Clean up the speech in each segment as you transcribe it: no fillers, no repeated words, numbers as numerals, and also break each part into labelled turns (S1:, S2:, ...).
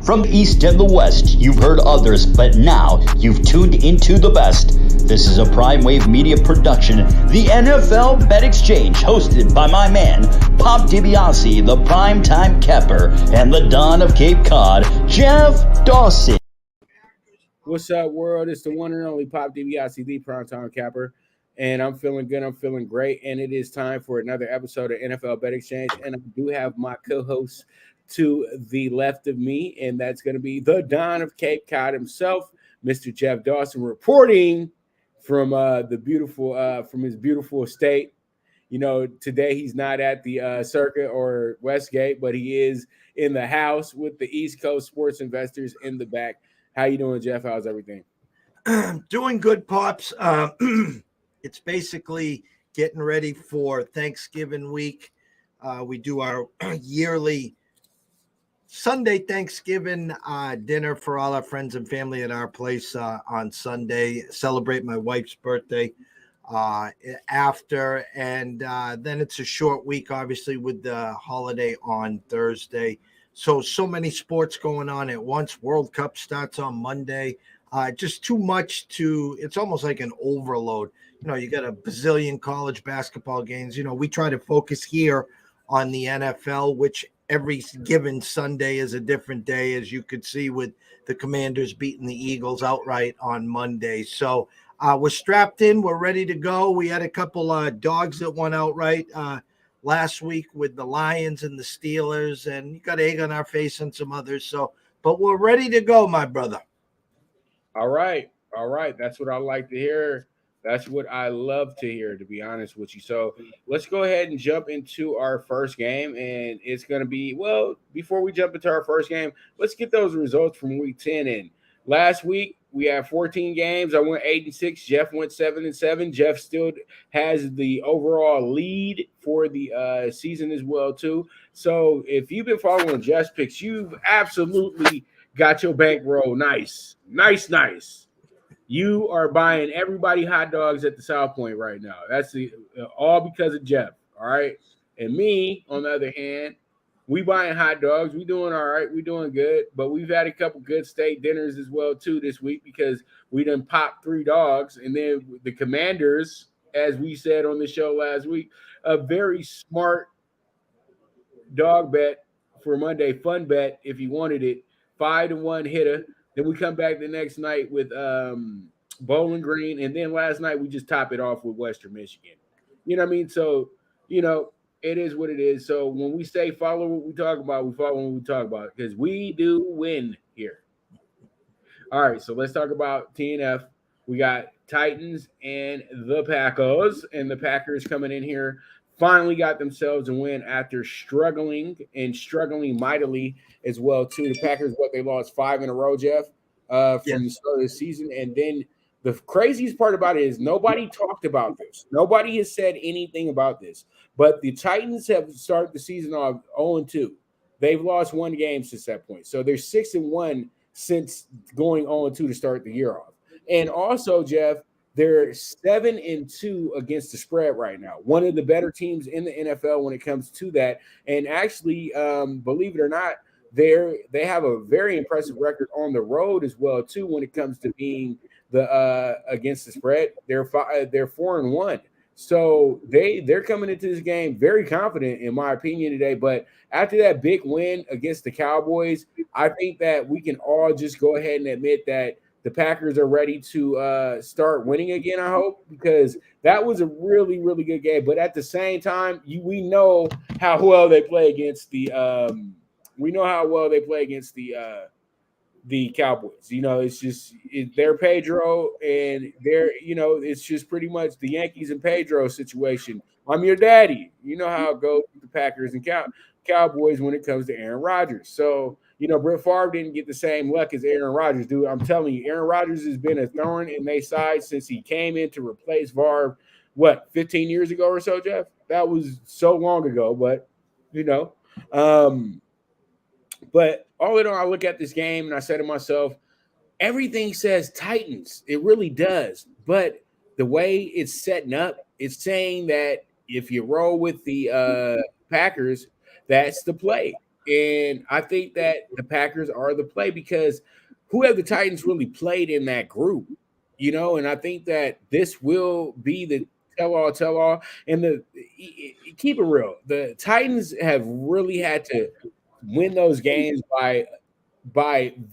S1: From the East and the West, you've heard others, but now you've tuned into the best. This is a Prime Wave Media production, the NFL Bet Exchange, hosted by my man, Pop DiBiase, the primetime capper, and the Don of Cape Cod, Jeff Dawson.
S2: What's up, world? It's the one and only Pop DiBiase, the primetime capper. And I'm feeling good. I'm feeling great. And it is time for another episode of NFL Bet Exchange. And I do have my co-host to the left of me, and that's going to be the Don of Cape Cod himself, Mr. Jeff Dawson, reporting from from his beautiful estate. You know, today he's not at the Circuit or Westgate, but he is in the house with the East Coast sports investors in the back. How you doing, Jeff? How's everything?
S3: Doing good, Pops. It's basically getting ready for Thanksgiving week. We do our yearly Sunday Thanksgiving dinner for all our friends and family at our place on Sunday. Celebrate my wife's birthday after, and then it's a short week, obviously, with the holiday on Thursday. So many sports going on at once. World Cup starts on Monday. Just too much it's almost like an overload. You know, you got a bazillion college basketball games. You know, we try to focus here on the NFL, which every given Sunday is a different day, as you could see with the Commanders beating the Eagles outright on Monday. So we're strapped in. We're ready to go. We had a couple dogs that won outright last week with the Lions and the Steelers, and you got egg on our face and some others. So, but we're ready to go, my brother.
S2: All right. That's what I like to hear. That's what I love to hear, to be honest with you. So let's go ahead and jump into our first game. And it's going to be, well, before we jump into our first game, let's get those results from week 10 in. Last week, we had 14 games. I went 8-6. Jeff went 7-7. Jeff still has the overall lead for the season as well, too. So if you've been following Jeff's picks, you've absolutely got your bankroll nice. You are buying everybody hot dogs at the South Point right now. That's all because of Jeff, all right? And me, on the other hand, we buying hot dogs. We doing all right. We doing good. But we've had a couple good steak dinners as well, too, this week because we done popped 3 dogs. And then the Commanders, as we said on the show last week, a very smart dog bet for Monday, fun bet if you wanted it, 5-1 hitter. Then we come back the next night with Bowling Green. And then last night we just top it off with Western Michigan. You know what I mean? So, you know, it is what it is. So when we say follow what we talk about, we follow what we talk about because we do win here. All right, so let's talk about TNF. We got Titans and the Packers. And the Packers coming in here finally got themselves a win after struggling mightily as well, too. The Packers, they lost 5 in a row, Jeff, from the start of the season. And then the craziest part about it is nobody talked about this. Nobody has said anything about this. But the Titans have started the season off 0-2. They've lost 1 game since that point. So they're 6-1 since going 0-2 to start the year off. And also, Jeff, they're 7-2 against the spread right now. One of the better teams in the NFL when it comes to that. And actually, believe it or not, they have a very impressive record on the road as well too when it comes to being the against the spread. They're 4-1. So they're coming into this game very confident, in my opinion, today. But after that big win against the Cowboys, I think that we can all just go ahead and admit that the Packers are ready to start winning again, I hope, because that was a really, really good game. But at the same time, we know how well they play against the Cowboys. You know, it's just they're Pedro, and it's just pretty much the Yankees and Pedro situation. I'm your daddy. You know how it goes with the Packers and Cowboys when it comes to Aaron Rodgers. So, Brett Favre didn't get the same luck as Aaron Rodgers, dude. I'm telling you, Aaron Rodgers has been a thorn in their side since he came in to replace Favre, 15 years ago or so, Jeff? That was so long ago, but, but all in all, I look at this game and I say to myself, everything says Titans. It really does. But the way it's setting up, it's saying that if you roll with the Packers, that's the play. And I think that the Packers are the play because who have the Titans really played in that group? And I think that this will be the tell all. And keep it real, the Titans have really had to win those games by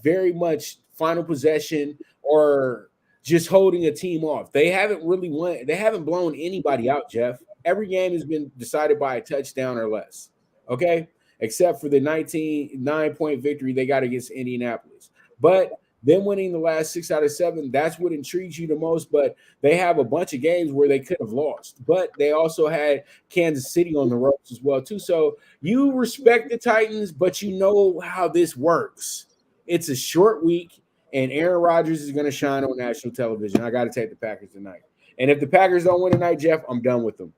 S2: very much final possession or just holding a team off. They haven't really won. They haven't blown anybody out, Jeff. Every game has been decided by a touchdown or less. Okay, except for the 9-point victory they got against Indianapolis. But them winning the last 6 out of 7, that's what intrigues you the most. But they have a bunch of games where they could have lost. But they also had Kansas City on the ropes as well, too. So you respect the Titans, but you know how this works. It's a short week, and Aaron Rodgers is going to shine on national television. I got to take the Packers tonight. And if the Packers don't win tonight, Jeff, I'm done with them.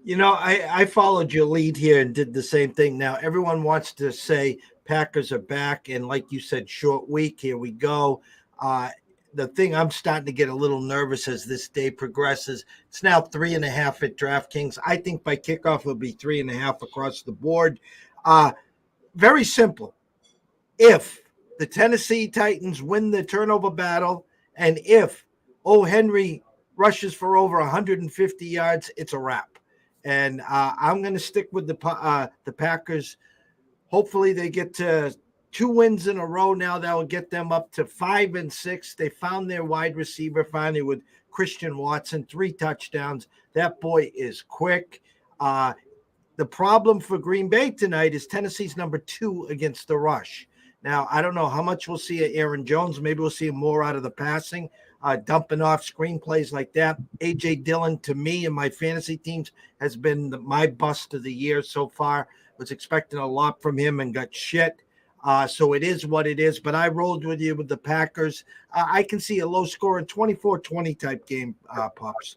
S3: I followed your lead here and did the same thing. Now, everyone wants to say Packers are back. And like you said, short week. Here we go. The thing I'm starting to get a little nervous as this day progresses. It's now 3.5 at DraftKings. I think by kickoff it'll be 3.5 across the board. Very simple. If the Tennessee Titans win the turnover battle, and if Henry rushes for over 150 yards, it's a wrap. And I'm going to stick with the Packers. Hopefully they get to 2 wins in a row now. That will get them up to 5-6. They found their wide receiver finally with Christian Watson, 3 touchdowns. That boy is quick. The problem for Green Bay tonight is Tennessee's number 2 against the rush. Now, I don't know how much we'll see of Aaron Jones. Maybe we'll see more out of the passing, dumping off screenplays like that. A.J. Dillon, to me and my fantasy teams, has been my bust of the year so far. Was expecting a lot from him and got shit. So it is what it is. But I rolled with you with the Packers. I can see a low-scoring 24-20 type game, Pops.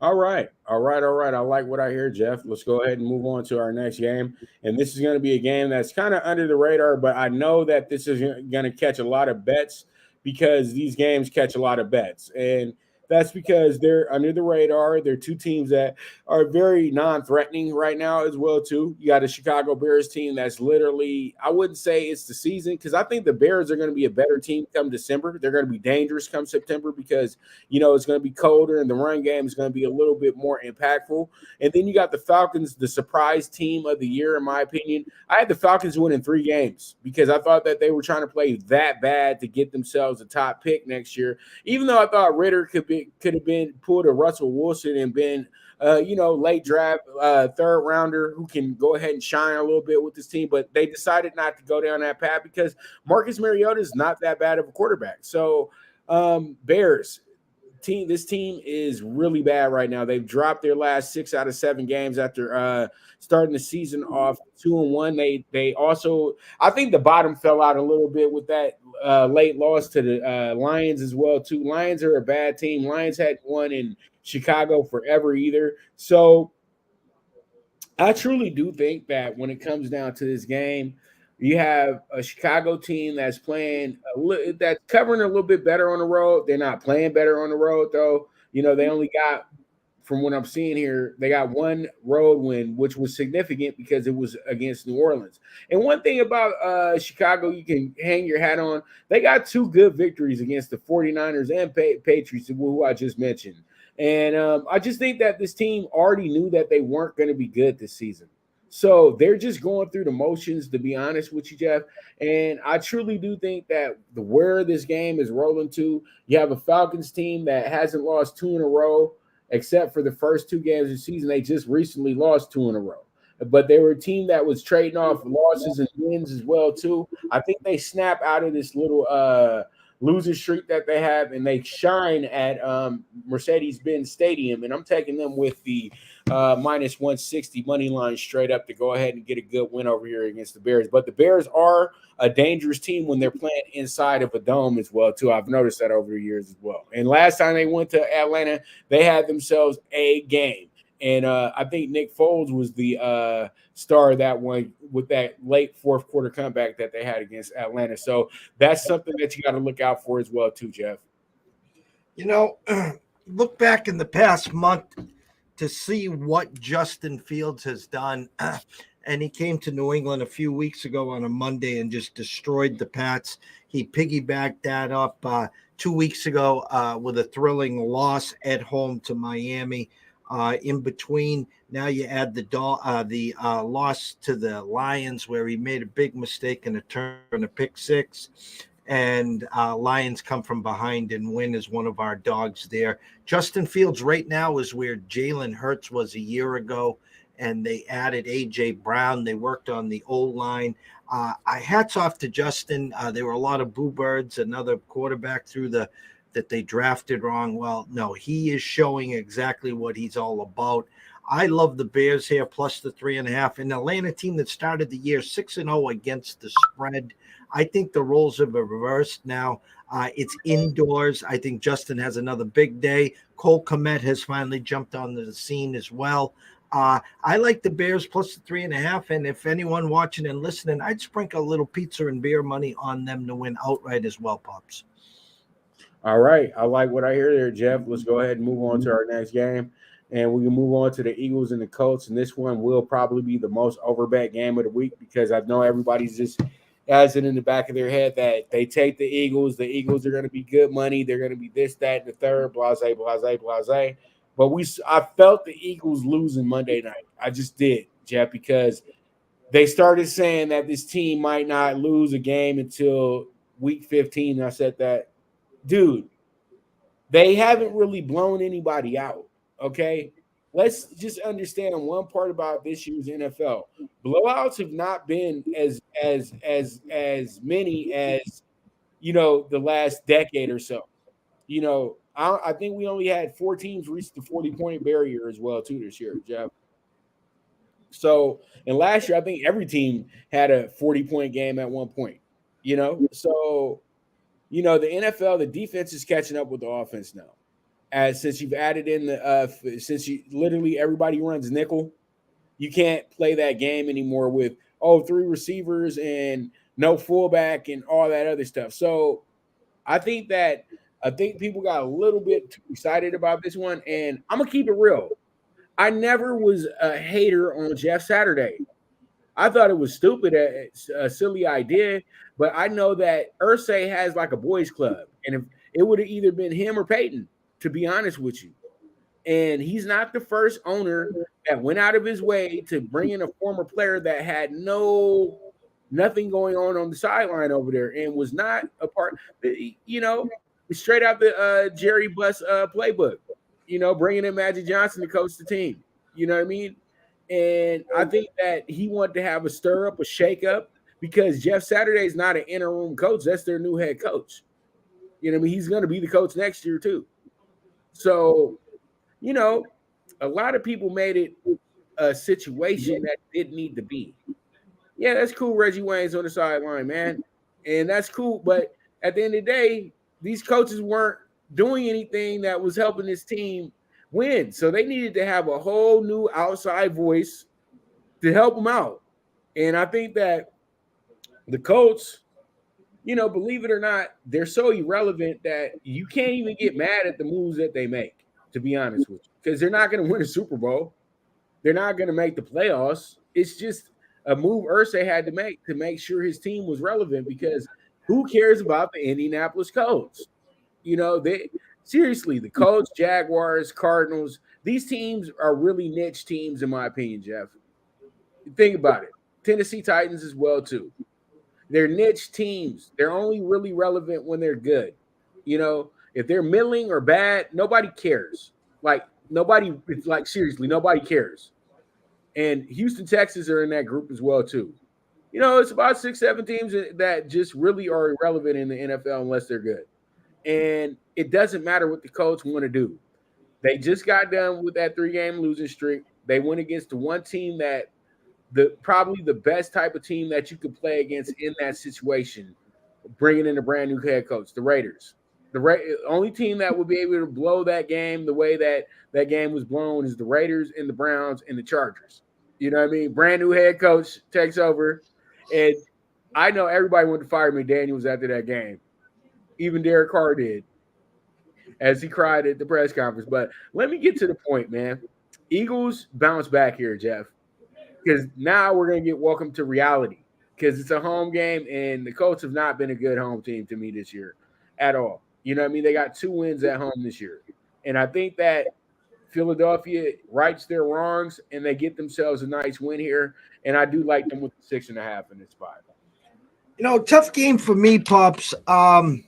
S2: All right. I like what I hear, Jeff. Let's go ahead and move on to our next game. And this is going to be a game that's kind of under the radar, but I know that this is going to catch a lot of bets because these games catch a lot of bets. And that's because they're under the radar. They're 2 teams that are very non-threatening right now as well, too. You got a Chicago Bears team that's literally, I wouldn't say it's the season because I think the Bears are going to be a better team come December. They're going to be dangerous come September because, it's going to be colder and the run game is going to be a little bit more impactful. And then you got the Falcons, the surprise team of the year, in my opinion. I had the Falcons winning 3 games because I thought that they were trying to play that bad to get themselves a top pick next year, even though I thought Ritter could have been pulled a Russell Wilson and been, late draft, 3rd rounder who can go ahead and shine a little bit with this team. But they decided not to go down that path because Marcus Mariota is not that bad of a quarterback. So Bears team, this team is really bad right now. They've dropped their last 6 out of 7 games after starting the season off 2-1. They also, I think the bottom fell out a little bit with that late loss to the Lions as well too. Lions are a bad team. Lions hadn't won in Chicago forever either. So I truly do think that when it comes down to this game, you have a Chicago team that's playing that's covering a little bit better on the road. They're not playing better on the road though. They only got, from what I'm seeing here, they got 1 road win, which was significant because it was against New Orleans. And one thing about Chicago you can hang your hat on, they got 2 good victories against the 49ers and Patriots, who I just mentioned. And I just think that this team already knew that they weren't going to be good this season. So they're just going through the motions, to be honest with you, Jeff. And I truly do think that where this game is rolling to, you have a Falcons team that hasn't lost 2 in a row, except for the first 2 games of the season. They just recently lost 2 in a row. But they were a team that was trading off losses and wins as well, too. I think they snap out of this little loser streak that they have, and they shine at Mercedes-Benz Stadium. And I'm taking them with the minus 160 money line straight up to go ahead and get a good win over here against the Bears. But the Bears are a dangerous team when they're playing inside of a dome as well, too. I've noticed that over the years as well. And last time they went to Atlanta, they had themselves a game. And I think Nick Foles was the star of that one with that late 4th quarter comeback that they had against Atlanta. So that's something that you got to look out for as well, too, Jeff.
S3: Look back in the past month to see what Justin Fields has done. and he came to New England a few weeks ago on a Monday and just destroyed the Pats. He piggybacked that up 2 weeks ago with a thrilling loss at home to Miami. In between, now you add the loss to the Lions, where he made a big mistake and a turn, a pick six. And Lions come from behind and win as one of our dogs there. Justin Fields right now is where Jalen Hurts was a year ago, and they added A.J. Brown. They worked on the O-line. Hats off to Justin. There were a lot of boo birds, another quarterback that they drafted wrong. Well, no, he is showing exactly what he's all about. I love the Bears here, plus the 3.5. An Atlanta team that started the year 6-0 against the spread. I think the roles have reversed now. It's indoors. I think Justin has another big day. Cole Kmet has finally jumped onto the scene as well. I like the Bears plus the 3.5. And if anyone watching and listening, I'd sprinkle a little pizza and beer money on them to win outright as well, Pops.
S2: All right. I like what I hear there, Jeff. Let's go ahead and move on to our next game. And we can move on to the Eagles and the Colts. And this one will probably be the most overbet game of the week because I know everybody's just has it in the back of their head that they take the Eagles. The Eagles are going to be good money. They're going to be this, that, and the third, blase, blase, blase. But I felt the Eagles losing Monday night. I just did, Jeff, because they started saying that this team might not lose a game until week 15. And I said that, dude, they haven't really blown anybody out, okay? Let's just understand one part about this year's NFL. Blowouts have not been as many as the last decade or so. I think we only had 4 teams reach the 40-point barrier as well too this year, Jeff. So, and last year I think every team had a 40-point game at one point. So the NFL, the defense is catching up with the offense now. Since you've added in since you literally everybody runs nickel, you can't play that game anymore with 3 receivers and no fullback and all that other stuff. So I think people got a little bit too excited about this one, and I'm gonna keep it real. I never was a hater on Jeff Saturday. I thought it was stupid, a silly idea, but I know that Irsay has like a boys club, and if it would have either been him or Peyton, to be honest with you. And he's not the first owner that went out of his way to bring in a former player that had nothing going on the sideline over there and was not a part, straight out the Jerry Buss playbook, bringing in Magic Johnson to coach the team. You know what I mean? And I think that he wanted to have a stir up, a shake up, because Jeff Saturday is not an interim coach. That's their new head coach. You know what I mean? He's going to be the coach next year too. So, a lot of people made it a situation that didn't need to be. Yeah, that's cool. Reggie Wayne's on the sideline, man. And that's cool. But at the end of the day, these coaches weren't doing anything that was helping this team win. So they needed to have a whole new outside voice to help them out. And I think that the Colts, believe it or not, they're so irrelevant that you can't even get mad at the moves that they make, to be honest with you, because they're not going to win a Super Bowl. They're not going to make the playoffs. It's just a move Irsay had to make sure his team was relevant, because who cares about the Indianapolis Colts? Seriously, the Colts, Jaguars, Cardinals, these teams are really niche teams, in my opinion, Jeff. Think about it. Tennessee Titans as well, too. They're niche teams. They're only really relevant when they're good. If they're middling or bad, nobody cares. Seriously, nobody cares. And Houston, Texas are in that group as well, too. It's about 6-7 teams that just really are irrelevant in the NFL unless they're good. And it doesn't matter what the Colts want to do. They just got done with that 3-game losing streak. They went against the one team that probably the best type of team that you could play against in that situation, bringing in a brand new head coach, the Raiders. The only team that would be able to blow that game the way that game was blown is the Raiders and the Browns and the Chargers. You know what I mean? Brand new head coach takes over. And I know everybody wanted to fire McDaniels after that game. Even Derek Carr did, as he cried at the press conference. But let me get to the point, man. Eagles bounce back here, Jeff. because now we're gonna get welcome to reality because it's a home game, and the Colts have not been a good home team to me this year at all. You know what I mean? They got 2 wins at home this year, and I think that Philadelphia rights their wrongs and they get themselves a nice win here. And I do like them with the 6.5 in this spot.
S3: Tough game for me, Pops. I'm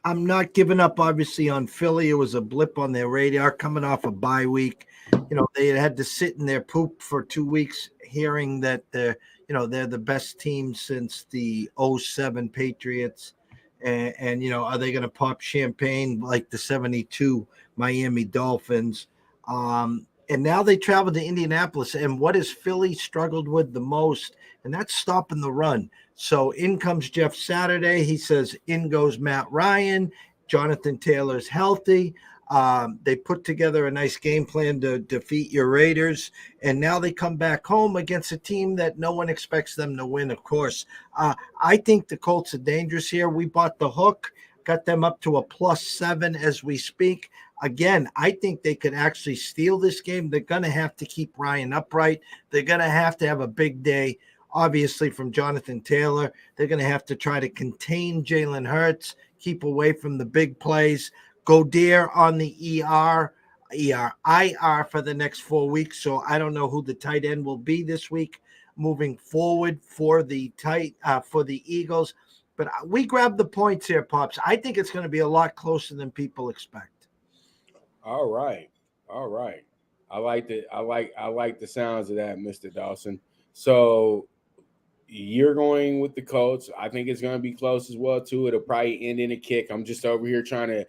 S3: not giving up, obviously, on Philly. It was a blip on their radar coming off a bye week. They had to sit in their poop for 2 weeks, hearing that they're the best team since the '07 Patriots. And are they going to pop champagne like the '72 Miami Dolphins? And now they travel to Indianapolis. And what has Philly struggled with the most? And that's stopping the run. So in comes Jeff Saturday. He says, in goes Matt Ryan. Jonathan Taylor's healthy. They put together a nice game plan to defeat your Raiders. And now they come back home against a team that no one expects them to win, of course. I think the Colts are dangerous here. We bought the hook, got them up to a +7 as we speak. Again, I think they could actually steal this game. They're going to have to keep Ryan upright. They're going to have a big day, obviously, from Jonathan Taylor. They're going to have to try to contain Jalen Hurts, keep away from the big plays. Goddard on the IR for the next 4 weeks. So I don't know who the tight end will be this week moving forward for the Eagles. But we grabbed the points here, Pops. I think it's going to be a lot closer than people expect.
S2: All right. I like the sounds of that, Mr. Dawson. So you're going with the Colts. I think it's going to be close as well, too. It'll probably end in a kick. I'm just over here trying to,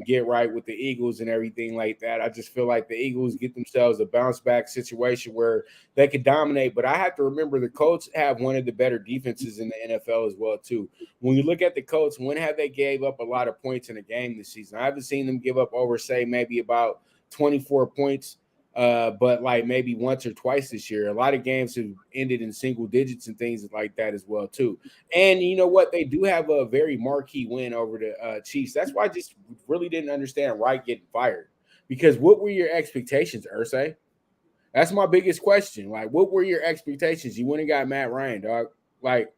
S2: get right with the Eagles and everything like that. I just feel like the Eagles get themselves a bounce back situation where they could dominate. But I have to remember the Colts have one of the better defenses in the NFL as well, too. When you look at the Colts, when have they gave up a lot of points in a game this season? I haven't seen them give up over, say, maybe about 24 points. But like maybe once or twice this year. A lot of games have ended in single digits and things like that as well, too. And you know what? They do have a very marquee win over the Chiefs. That's why I just really didn't understand Wright getting fired. Because what were your expectations, Irsay? That's my biggest question. Like, what were your expectations? You went and got Matt Ryan, dog. Like,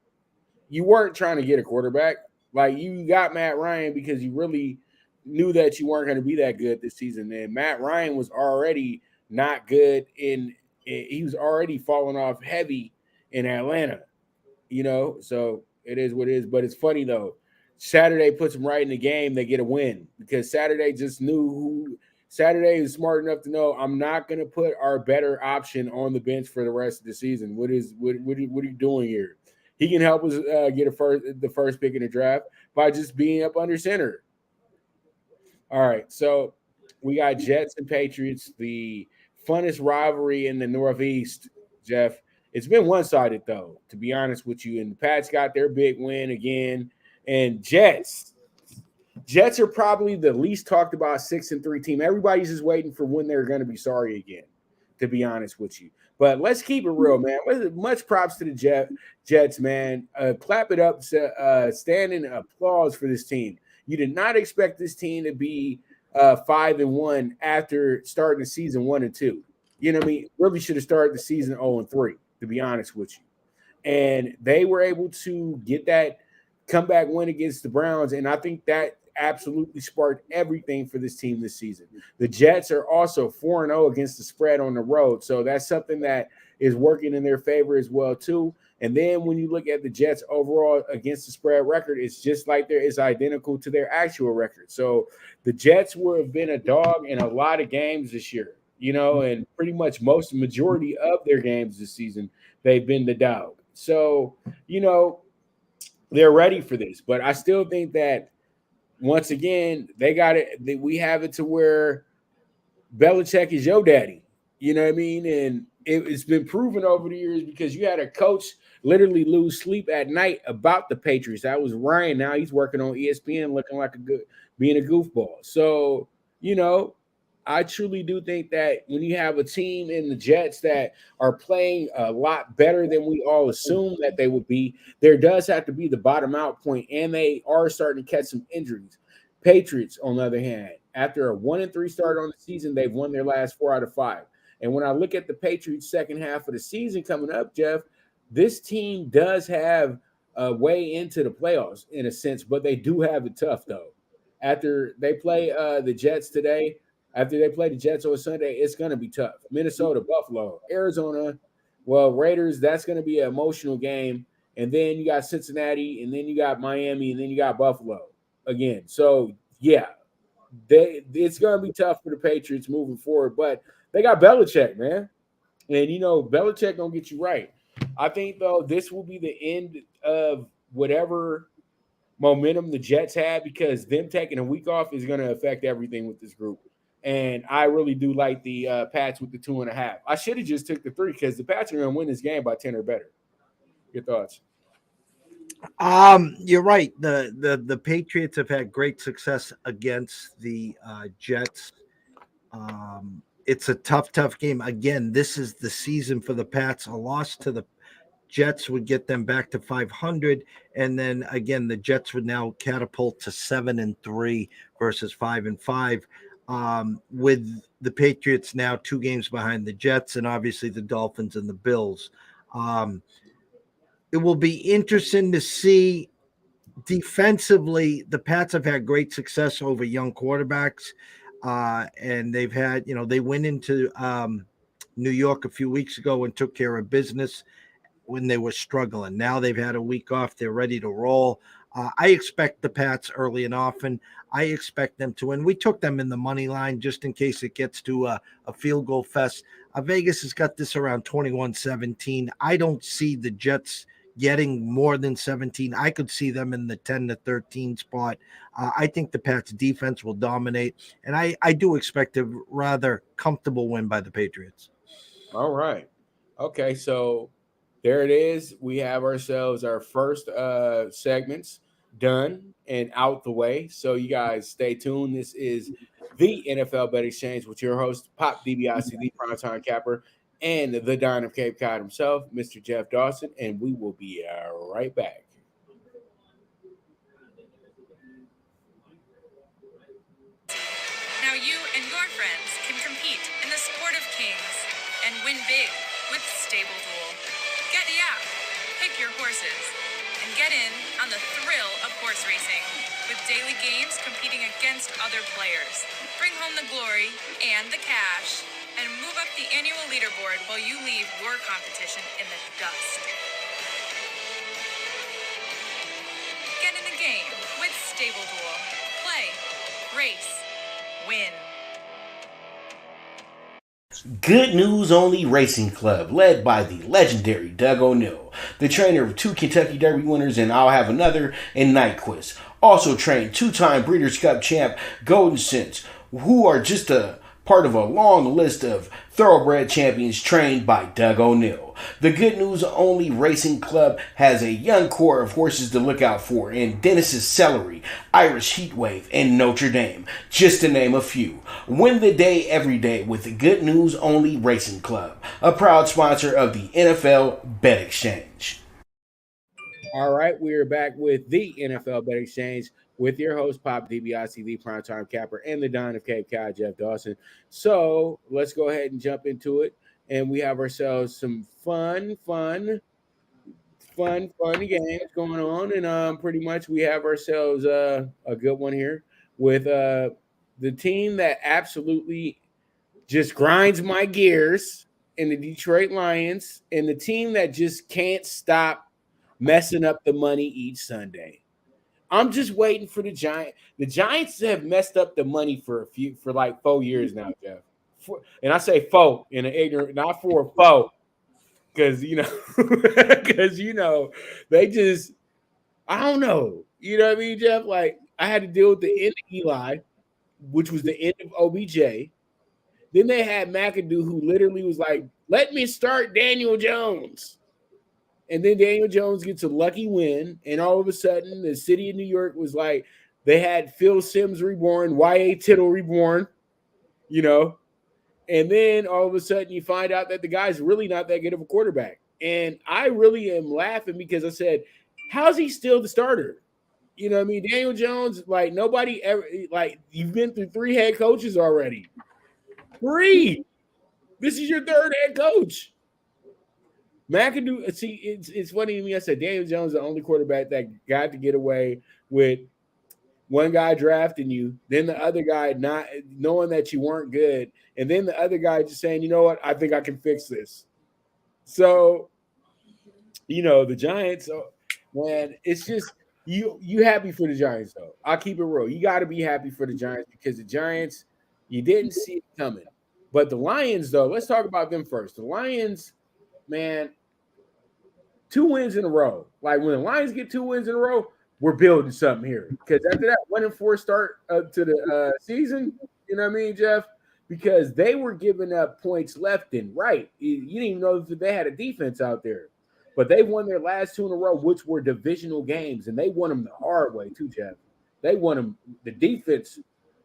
S2: you weren't trying to get a quarterback. Like, you got Matt Ryan because you really knew that you weren't going to be that good this season. And Matt Ryan was already not good he was already falling off heavy in Atlanta, so it is what it is. But it's funny though, Saturday puts them right in the game. They get a win because Saturday just knew Saturday is smart enough to know I'm not going to put our better option on the bench for the rest of the season. What are you doing here? He can help us get the first pick in the draft by just being up under center. All right, so we got Jets and Patriots, the funnest rivalry in the Northeast, Jeff. It's been one-sided, though, to be honest with you. And the Pats got their big win again. And Jets are probably the least talked about 6-3 team. Everybody's just waiting for when they're going to be sorry again, to be honest with you. But let's keep it real, man. Much props to the Jets, man. Clap it up, standing applause for this team. You did not expect this team to be 5-1 after starting the season 1-2. You know what I mean? Really should have started the season 0-3, to be honest with you. And they were able to get that comeback win against the Browns. And I think that absolutely sparked everything for this team this season. The Jets are also 4-0 against the spread on the road. So that's something that is working in their favor as well, too. And then when you look at the Jets overall against the spread record, it's just like it's identical to their actual record. So the Jets have been a dog in a lot of games this year, and pretty much majority of their games this season, they've been the dog. So, they're ready for this. But I still think that once again, they got it. We have it to where Belichick is your daddy. You know what I mean? And it's been proven over the years because you had a coach literally lose sleep at night about the Patriots. That was Ryan. Now he's working on ESPN looking like being a goofball. So, I truly do think that when you have a team in the Jets that are playing a lot better than we all assume that they would be, there does have to be the bottom out point, and they are starting to catch some injuries. Patriots, on the other hand, after a 1-3 start on the season, they've won their last 4 out of 5. And when I look at the Patriots' second half of the season coming up, Jeff, this team does have a way into the playoffs in a sense, but they do have it tough though. After they play the Jets today, after they play the Jets on Sunday, it's going to be tough. Minnesota, Buffalo, Arizona, well, Raiders, that's going to be an emotional game. And then you got Cincinnati, and then you got Miami, and then you got Buffalo again. So, yeah, it's going to be tough for the Patriots moving forward. But they got Belichick, man. And, Belichick going to get you right. I think, though, this will be the end of whatever momentum the Jets had, because them taking a week off is going to affect everything with this group. And I really do like the Pats with the 2.5. I should have just took the 3 because the Pats are going to win this game by 10 or better. Your thoughts?
S3: You're right. The Patriots have had great success against the Jets. It's a tough game. Again, this is the season for the Pats. A loss to the Jets would get them back to 500, and then again, the Jets would now catapult to 7-3 versus 5-5. With the Patriots now 2 games behind the Jets, and obviously the Dolphins and the Bills. It will be interesting to see. Defensively, the Pats have had great success over young quarterbacks, and they've had, they went into New York a few weeks ago and took care of business when they were struggling. Now they've had a week off. They're ready to roll. I expect the Pats early and often. I expect them to win. We took them in the money line just in case it gets to a field goal fest. Vegas has got this around 21-17. I don't see the Jets getting more than 17. I could see them in the 10-13 spot. I think the Pats defense will dominate, and I do expect a rather comfortable win by the Patriots.
S2: All right. Okay, so there it is. We have ourselves our first segments done and out the way. So you guys stay tuned. This is the NFL Bet Exchange with your host, Pop DiBiase, the primetime capper, and the Don of Cape Cod himself, Mr. Jeff Dawson, and we will be right back.
S4: Now you and your friends can compete in the sport of kings and win big with Stable Duel. Get the app, pick your horses, and get in on the thrill of horse racing with daily games competing against other players. Bring home the glory and the cash, and move up the annual leaderboard while you leave your competition in the dust. Get in the game with Stable Duel. Play, race, win.
S5: Good News Only Racing Club, led by the legendary Doug O'Neill, the trainer of 2 Kentucky Derby winners, and I'll Have Another, and Nyquist. Also trained 2-time Breeders' Cup champ Golden Sense, who are just a part of a long list of thoroughbred champions trained by Doug O'Neill. The Good News Only Racing Club has a young core of horses to look out for in Dennis's Celery, Irish Heatwave, and Notre Dame, just to name a few. Win the day every day with the Good News Only Racing Club, a proud sponsor of the NFL Bet Exchange.
S2: All right, we're back with the NFL Bet Exchange with your host, Pop DiBiase, the primetime capper, and the Don of Cape Cod, Jeff Dawson. So let's go ahead and jump into it. And we have ourselves some fun games going on. And pretty much we have ourselves a good one here with the team that absolutely just grinds my gears in the Detroit Lions, and the team that just can't stop messing up the money each Sunday. I'm just waiting for the Giants. The Giants have messed up the money for like 4 years now, Jeff. And I say foe in an ignorant, not for foe, because they just, I don't know. You know what I mean, Jeff? Like, I had to deal with the end of Eli, which was the end of OBJ. Then they had McAdoo, who literally was like, "Let me start Daniel Jones." And then Daniel Jones gets a lucky win, and all of a sudden, the city of New York was like, they had Phil Simms reborn, Y.A. Tittle reborn, and then all of a sudden you find out that the guy's really not that good of a quarterback. And I really am laughing because I said, how's he still the starter? You know what I mean? Daniel Jones, like, nobody ever, like, you've been through 3 head coaches already. 3. This is your third head coach. McAdoo, see, it's funny to me. I said Daniel Jones is the only quarterback that got to get away with one guy drafting you, then the other guy not knowing that you weren't good, and then the other guy just saying, you know what, I think I can fix this. So, the Giants, man, it's just you happy for the Giants though. I'll keep it real. You got to be happy for the Giants because the Giants, you didn't see it coming. But the Lions, though, let's talk about them first. The Lions, man, 2 wins in a row. Like when the Lions get 2 wins in a row, we're building something here. Because after that 1-4 start to the season, you know what I mean, Jeff? Because they were giving up points left and right. You didn't even know that they had a defense out there. But they won their last 2 in a row, which were divisional games, and they won them the hard way too, Jeff. They won them. The defense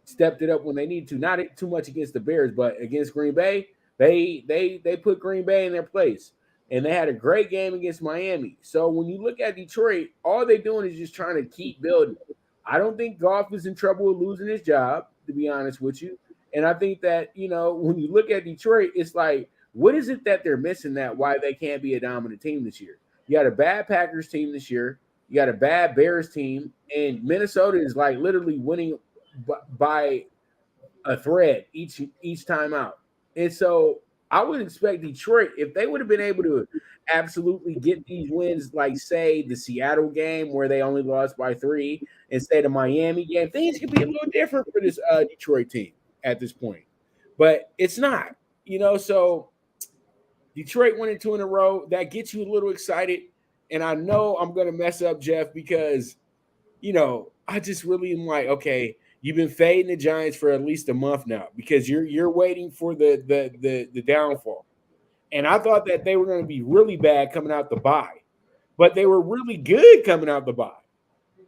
S2: stepped it up when they needed to. Not too much against the Bears, but against Green Bay, they put Green Bay in their place. And they had a great game against Miami. So when you look at Detroit, all they're doing is just trying to keep building. I don't think Goff is in trouble with losing his job, to be honest with you. And I think that, when you look at Detroit, it's like, what is it that they're missing that why they can't be a dominant team this year? You got a bad Packers team this year. You got a bad Bears team. And Minnesota is like literally winning by a thread each time out. And so I would expect Detroit, if they would have been able to absolutely get these wins, like say the Seattle game where they only lost by 3, and say the Miami game, things could be a little different for this Detroit team at this point. But it's not, so Detroit winning 2 in a row, that gets you a little excited. And I know I'm going to mess up, Jeff, because, I just really am like, okay, you've been fading the Giants for at least a month now because you're waiting for the downfall. And I thought that they were going to be really bad coming out the bye, but they were really good coming out the bye.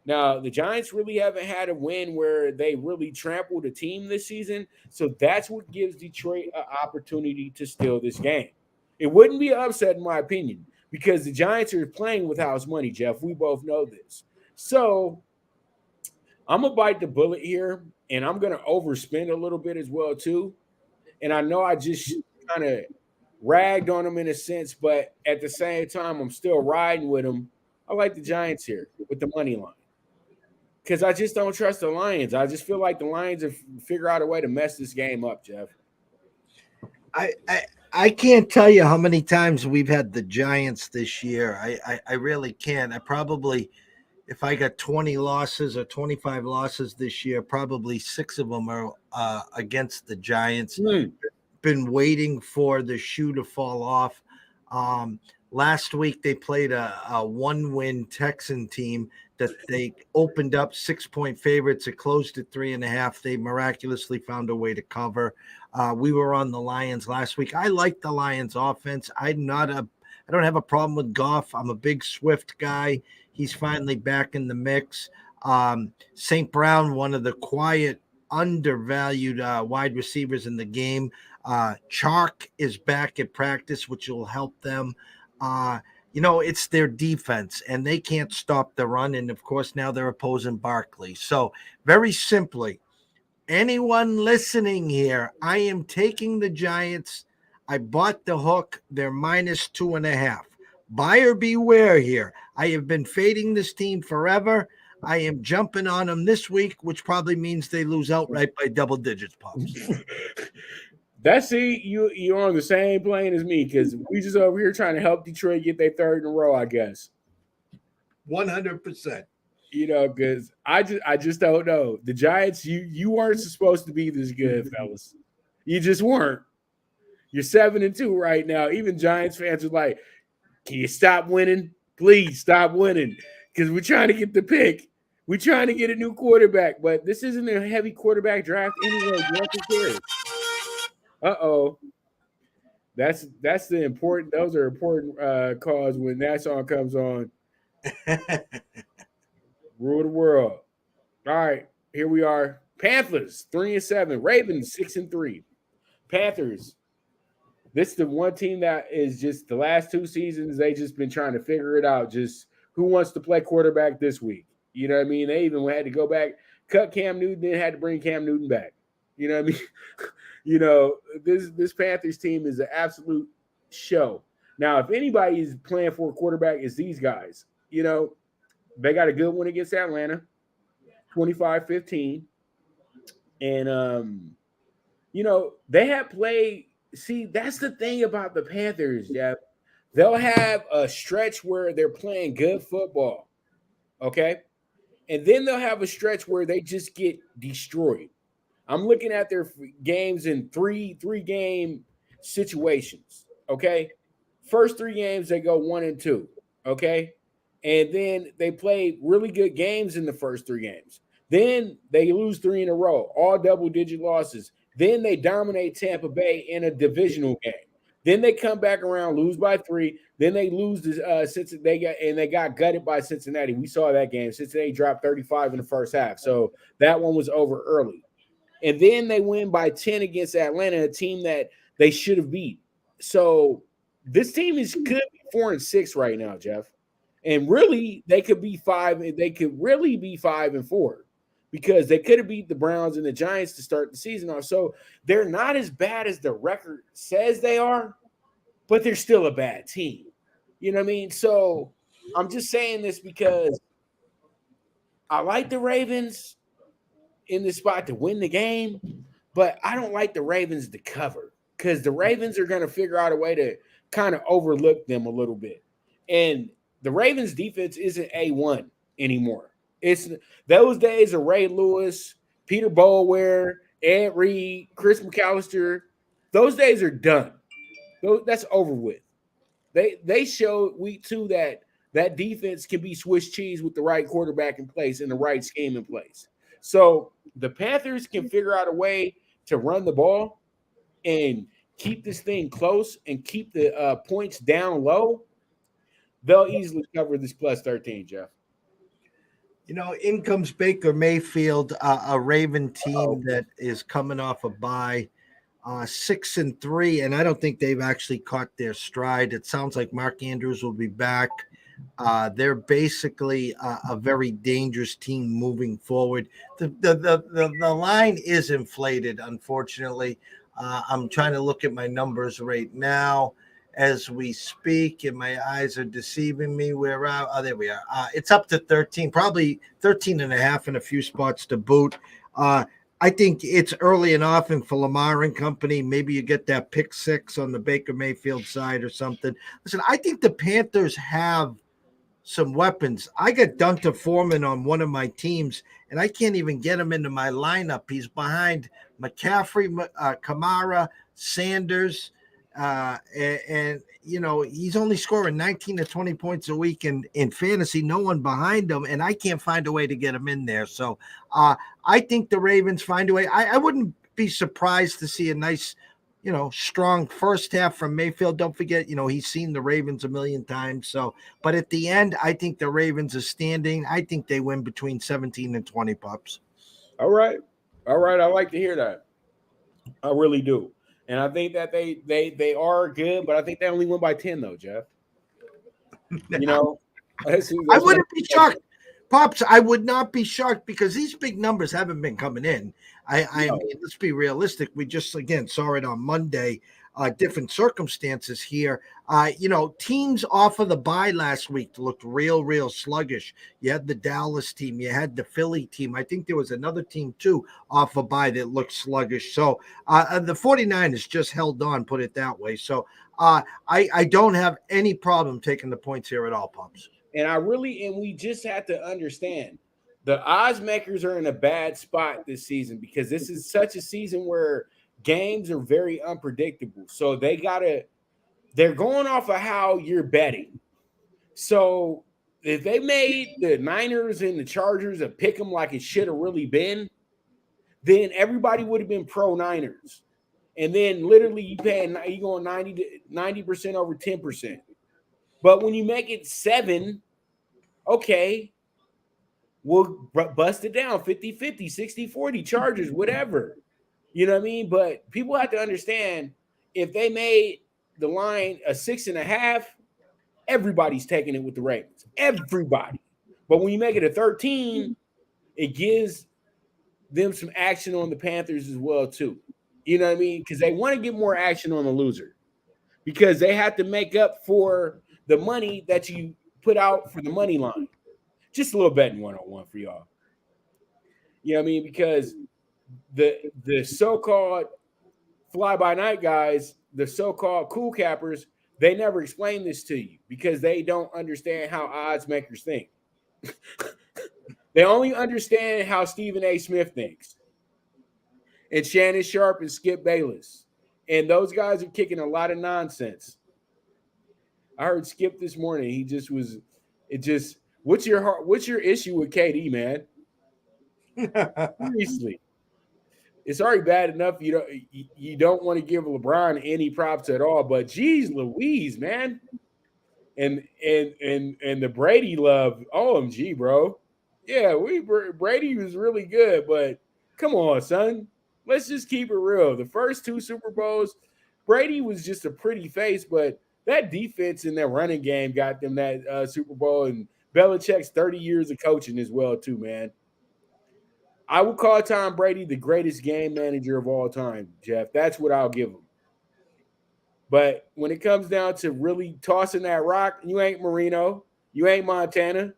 S2: Now, the Giants really haven't had a win where they really trampled a team this season, so that's what gives Detroit an opportunity to steal this game. It wouldn't be an upset, in my opinion, because the Giants are playing with house money, Jeff. We both know this. So I'm going to bite the bullet here, and I'm going to overspend a little bit as well, too. And I know I just kind of ragged on them in a sense, but at the same time, I'm still riding with them. I like the Giants here with the money line because I just don't trust the Lions. I just feel like the Lions have figured out a way to mess this game up, Jeff.
S3: I can't tell you how many times we've had the Giants this year. I really can't. I probably, if I got 20 losses or 25 losses this year, probably 6 of them are against the Giants. Been waiting for the shoe to fall off. Last week they played a 1-win Texan team that they opened up 6-point favorites. It closed at 3.5. They miraculously found a way to cover. We were on the Lions last week. I like the Lions offense. I don't have a problem with Goff. I'm a big Swift guy. He's finally back in the mix. St. Brown, one of the quiet, undervalued wide receivers in the game. Chark is back at practice, which will help them. It's their defense, and they can't stop the run. And, of course, now they're opposing Barkley. So, very simply, anyone listening here, I am taking the Giants. I bought the hook. They're minus 2.5. Buyer beware here. I have been fading this team forever. I am jumping on them this week, which probably means they lose outright by double digits, Pops.
S2: That's you're on the same plane as me because we just over here trying to help Detroit get their 3rd in a row, I guess.
S3: 100%.
S2: Because I just don't know. The Giants, you weren't supposed to be this good, fellas. You just weren't. You're 7-2 right now. Even Giants fans are like, can you stop winning? Please stop winning. Because we're trying to get the pick. We're trying to get a new quarterback, but this isn't a heavy quarterback draft anyway. Uh-oh. That's the important. Those are important calls when that song comes on. Rule the world. All right, here we are. Panthers 3-7. Ravens 6-3. Panthers. This is the one team that is just the last 2 seasons they just been trying to figure it out. Just who wants to play quarterback this week? You know what I mean? They even had to go back, cut Cam Newton, then had to bring Cam Newton back. You know what I mean? You know, this Panthers team is an absolute show. Now, if anybody is playing for a quarterback, it's these guys. You know, they got a good one against Atlanta, 25-15. And you know, they have played. See, that's the thing about the Panthers, Jeff. They'll have a stretch where they're playing good football. Okay. And then they'll have a stretch where they just get destroyed. I'm looking at their games in three game situations. Okay, first 3 games they go 1-2. Okay, and then they play really good games in the first 3 games. Then they lose 3 in a row, all double-digit losses. Then they dominate Tampa Bay in a divisional game. Then they come back around, lose by 3. Then they lose to Cincinnati. They got gutted by Cincinnati. We saw that game. Cincinnati dropped 35 in the first half, so that one was over early. And then they win by 10 against Atlanta, a team that they should have beat. So this team could be 4-6 right now, Jeff. And really, they could be 5. They could really be 5-4 because they could have beat the Browns and the Giants to start the season off. So they're not as bad as the record says they are, but they're still a bad team. You know what I mean? So I'm just saying this because I like the Ravens in this spot to win the game, but I don't like the Ravens to cover because the Ravens are going to figure out a way to kind of overlook them a little bit. And the Ravens defense isn't A1 anymore. It's those days of Ray Lewis, Peter Boulware, Ed Reed, Chris McAllister. Those days are done. That's over with. They showed week 2 that defense can be Swiss cheese with the right quarterback in place and the right scheme in place. So the Panthers can figure out a way to run the ball and keep this thing close and keep the points down low. They'll easily cover this plus 13, Jeff.
S3: You know, in comes Baker Mayfield, a Raven team that is coming off a bye, 6-3, and I don't think they've actually caught their stride. It sounds like Mark Andrews will be back. They're basically a very dangerous team moving forward. The line is inflated, unfortunately. I'm trying to look at my numbers right now as we speak, and my eyes are deceiving me. We're out. Oh, there we are. It's up to 13, probably 13 and a half in a few spots to boot. I think it's early and often for Lamar and company. Maybe you get that pick 6 on the Baker Mayfield side or something. Listen, I think the Panthers have some weapons. I got Dunta Foreman on one of my teams, and I can't even get him into my lineup. He's behind McCaffrey, Kamara, Sanders, and you know, he's only scoring 19 to 20 points a week in fantasy. No one behind him, and I can't find a way to get him in there. So I think the Ravens find a way. I wouldn't be surprised to see a nice, you know, strong first half from Mayfield. Don't forget, you know, he's seen the Ravens a million times. So, but at the end, I think the Ravens are standing. I think they win between 17 and 20 pups.
S2: All right. I like to hear that. I really do. And I think that they are good, but I think they only win by 10 though, Jeff. You know,
S3: I wouldn't be shocked. Pops, I would not be shocked because these big numbers haven't been coming in. I mean, let's be realistic. We just, again, saw it on Monday, different circumstances here. You know, teams off of the bye last week looked real sluggish. You had the Dallas team. You had the Philly team. I think there was another team, too, off a bye that looked sluggish. So the 49ers just held on, put it that way. So I don't have any problem taking the points here at all, Pops.
S2: And we just have to understand the odds makers are in a bad spot this season because this is such a season where games are very unpredictable. So they're going off of how you're betting. So if they made the Niners and the Chargers a pick 'em like it should have really been, then everybody would have been pro Niners. And then literally you going 90% over 10%. But when you make it 7, okay, we'll bust it down 50-50, 60-40, Chargers, whatever. You know what I mean? But people have to understand if they made the line a 6.5, everybody's taking it with the Ravens. Everybody. But when you make it a 13, it gives them some action on the Panthers as well, too. You know what I mean? Because they want to get more action on the loser because they have to make up for the money that you put out for the money line. Just a little betting 101 for y'all. You know what I mean? Because the so-called fly-by-night guys, the so-called cool cappers, they never explain this to you because they don't understand how odds makers think. They only understand how Stephen A. Smith thinks. And Shannon Sharp and Skip Bayless. And those guys are kicking a lot of nonsense. I heard Skip this morning. He just was what's your issue with KD, man? Seriously. It's already bad enough you don't want to give LeBron any props at all, but geez Louise, man. And the Brady love, OMG, bro. Yeah, Brady was really good, but come on, son. Let's just keep it real. The first 2 Super Bowls, Brady was just a pretty face, but that defense and that running game got them that Super Bowl, and Belichick's 30 years of coaching as well, too, man. I would call Tom Brady the greatest game manager of all time, Jeff. That's what I'll give him. But when it comes down to really tossing that rock, you ain't Marino. You ain't Montana.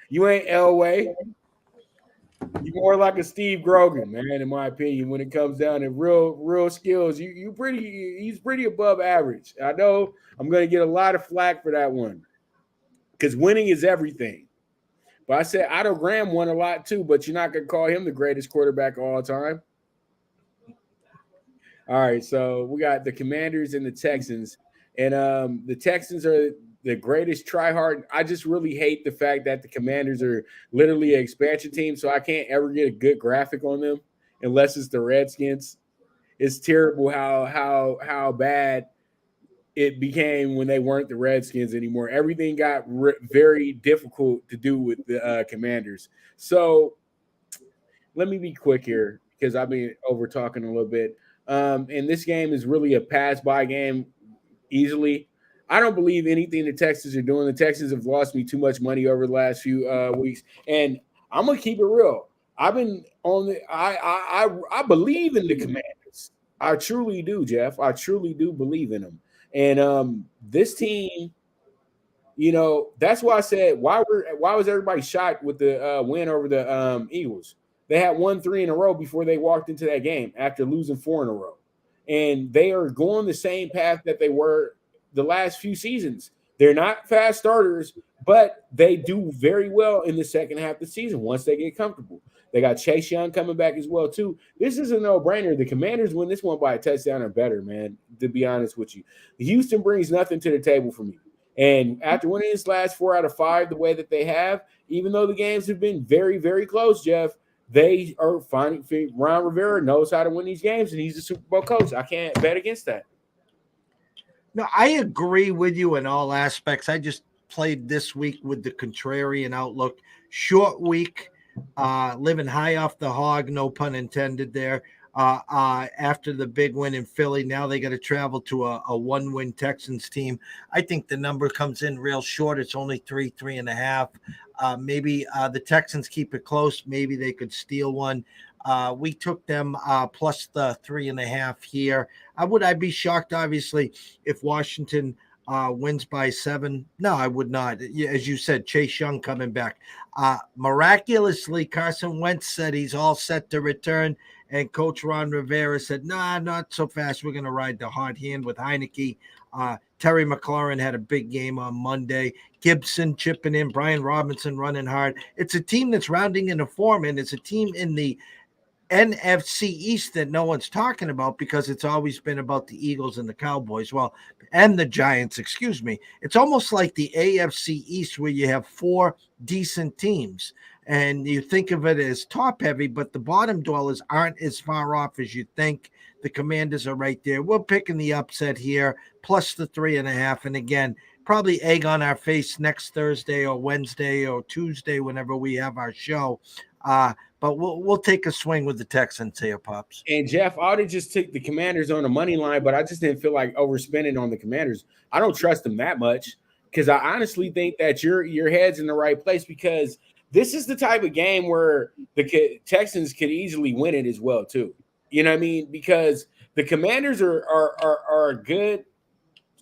S2: You ain't Elway. You're more like a Steve Grogan, man, in my opinion. When it comes down to real skills, he's pretty above average. I know I'm going to get a lot of flack for that one because winning is everything. But I said Otto Graham won a lot too, but you're not going to call him the greatest quarterback of all time. All right, so we got the Commanders and the Texans. And the Texans are the greatest tryhard. I just really hate the fact that the Commanders are literally an expansion team, so I can't ever get a good graphic on them unless it's the Redskins. It's terrible how bad it became when they weren't the Redskins anymore. Everything got very difficult to do with the Commanders. So let me be quick here because I've been over talking a little bit. And this game is really a pass-by game easily. I don't believe anything the Texans are doing. The Texans have lost me too much money over the last few weeks, and I'm gonna keep it real. I've been on the. I believe in the Commanders. I truly do, Jeff. I truly do believe in them. And this team, that's why I said why was everybody shocked with the win over the Eagles? They had won 3 in a row before they walked into that game after losing 4 in a row, and they are going the same path that they were the last few seasons. They're not fast starters, but they do very well in the second half of the season once they get comfortable. They got Chase Young coming back as well, too. This is a no-brainer. The Commanders win this one by a touchdown or better, man, to be honest with you. Houston brings nothing to the table for me. And after winning this last 4 out of 5 the way that they have, even though the games have been very, very close, Jeff, they are finding Ron Rivera knows how to win these games, and he's a Super Bowl coach. I can't bet against that.
S3: No, I agree with you in all aspects. I just played this week with the contrarian outlook. Short week, living high off the hog, no pun intended there. After the big win in Philly, now they got to travel to a 1-win Texans team. I think the number comes in real short. It's only 3.5. Maybe the Texans keep it close. Maybe they could steal one. We took them plus the 3.5 here. Would I be shocked, obviously, if Washington wins by 7? No, I would not. As you said, Chase Young coming back. Miraculously, Carson Wentz said he's all set to return, and Coach Ron Rivera said, nah, not so fast. We're going to ride the hot hand with Heineke. Terry McLaurin had a big game on Monday. Gibson chipping in, Brian Robinson running hard. It's a team that's rounding into form, and it's a team in the NFC East that no one's talking about because it's always been about the Eagles and the Cowboys. Well, and the Giants, excuse me. It's almost like the AFC East where you have 4 decent teams and you think of it as top heavy, but the bottom dwellers aren't as far off as you think. The Commanders are right there. We're picking the upset here, plus the 3.5. And again, probably egg on our face next Thursday or Wednesday or Tuesday, whenever we have our show. But we'll take a swing with the Texans here, Pops.
S2: And Jeff, I would just take the Commanders on the money line, but I just didn't feel like overspending on the Commanders. I don't trust them that much because I honestly think that your head's in the right place because this is the type of game where the Texans could easily win it as well, too. You know what I mean? Because the Commanders are a good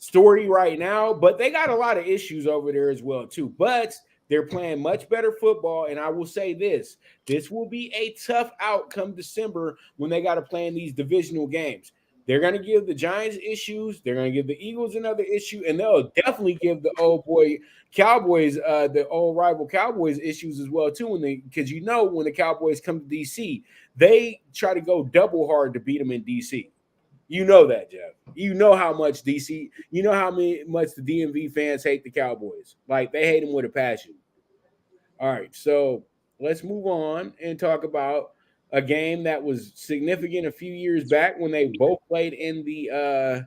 S2: story right now, but they got a lot of issues over there as well too. But they're playing much better football, and I will say this: this will be a tough outcome December when they got to play in these divisional games. They're going to give the Giants issues. They're going to give the Eagles another issue, and they'll definitely give the old boy Cowboys, the old rival Cowboys, issues as well too. Because when the Cowboys come to DC, they try to go double hard to beat them in DC. You know that, Jeff. You know how much DC, you know how much the DMV fans hate the Cowboys. Like, they hate them with a passion. All right, so let's move on and talk about a game that was significant a few years back when they both played in the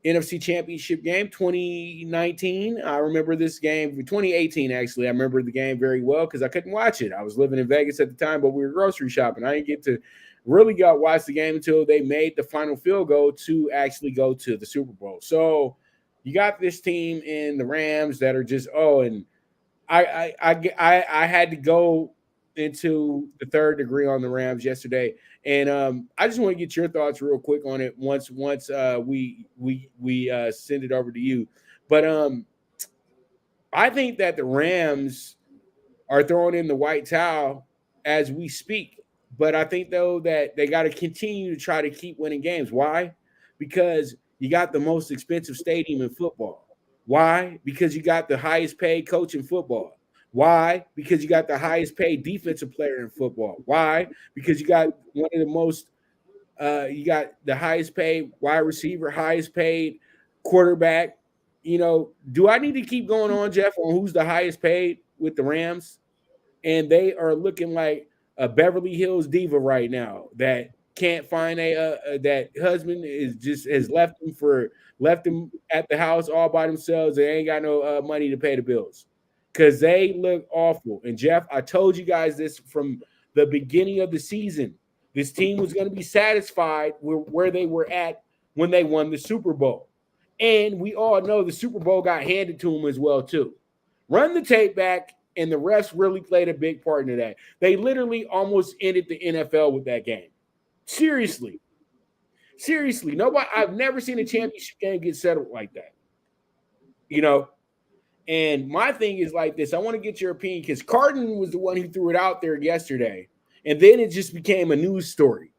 S2: NFC Championship game, 2019. I remember this game, 2018 actually. I remember the game very well because I couldn't watch it. I was living in Vegas at the time, but we were grocery shopping. I didn't get to really watch the game until they made the final field goal to actually go to the Super Bowl. So you got this team in the Rams that are just and I had to go into the third degree on the Rams yesterday, and I just want to get your thoughts real quick on it once we send it over to you. But I think that the Rams are throwing in the white towel as we speak. But I think, though, that they got to continue to try to keep winning games. Why? Because you got the most expensive stadium in football. Why? Because you got the highest paid coach in football. Why? Because you got the highest paid defensive player in football. Why? Because you got one of the most you got the highest paid wide receiver, highest paid quarterback. Do I need to keep going on, Jeff, on who's the highest paid with the Rams? And they are looking like a Beverly Hills diva right now that can't find that husband has left him at the house all by themselves. They ain't got no money to pay the bills because they look awful. And Jeff, I told you guys this from the beginning of the season. This team was going to be satisfied with where they were at when they won the Super Bowl. And we all know the Super Bowl got handed to them as well too. Run the tape back. And the refs really played a big part in that. They literally almost ended the NFL with that game. Seriously. Nobody. I've never seen a championship game get settled like that. And my thing is like this. I want to get your opinion because Carton was the one who threw it out there yesterday. And then it just became a news story.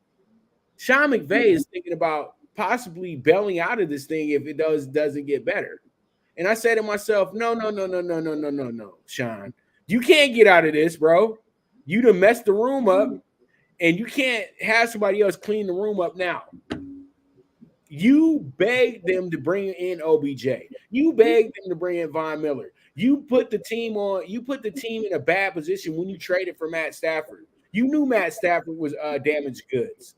S2: Sean McVay is thinking about possibly bailing out of this thing if it doesn't get better. And I said to myself, no, Sean. You can't get out of this, bro. You done messed the room up, and you can't have somebody else clean the room up now. You begged them to bring in OBJ. You begged them to bring in Von Miller. You put the team in a bad position when you traded for Matt Stafford. You knew Matt Stafford was damaged goods.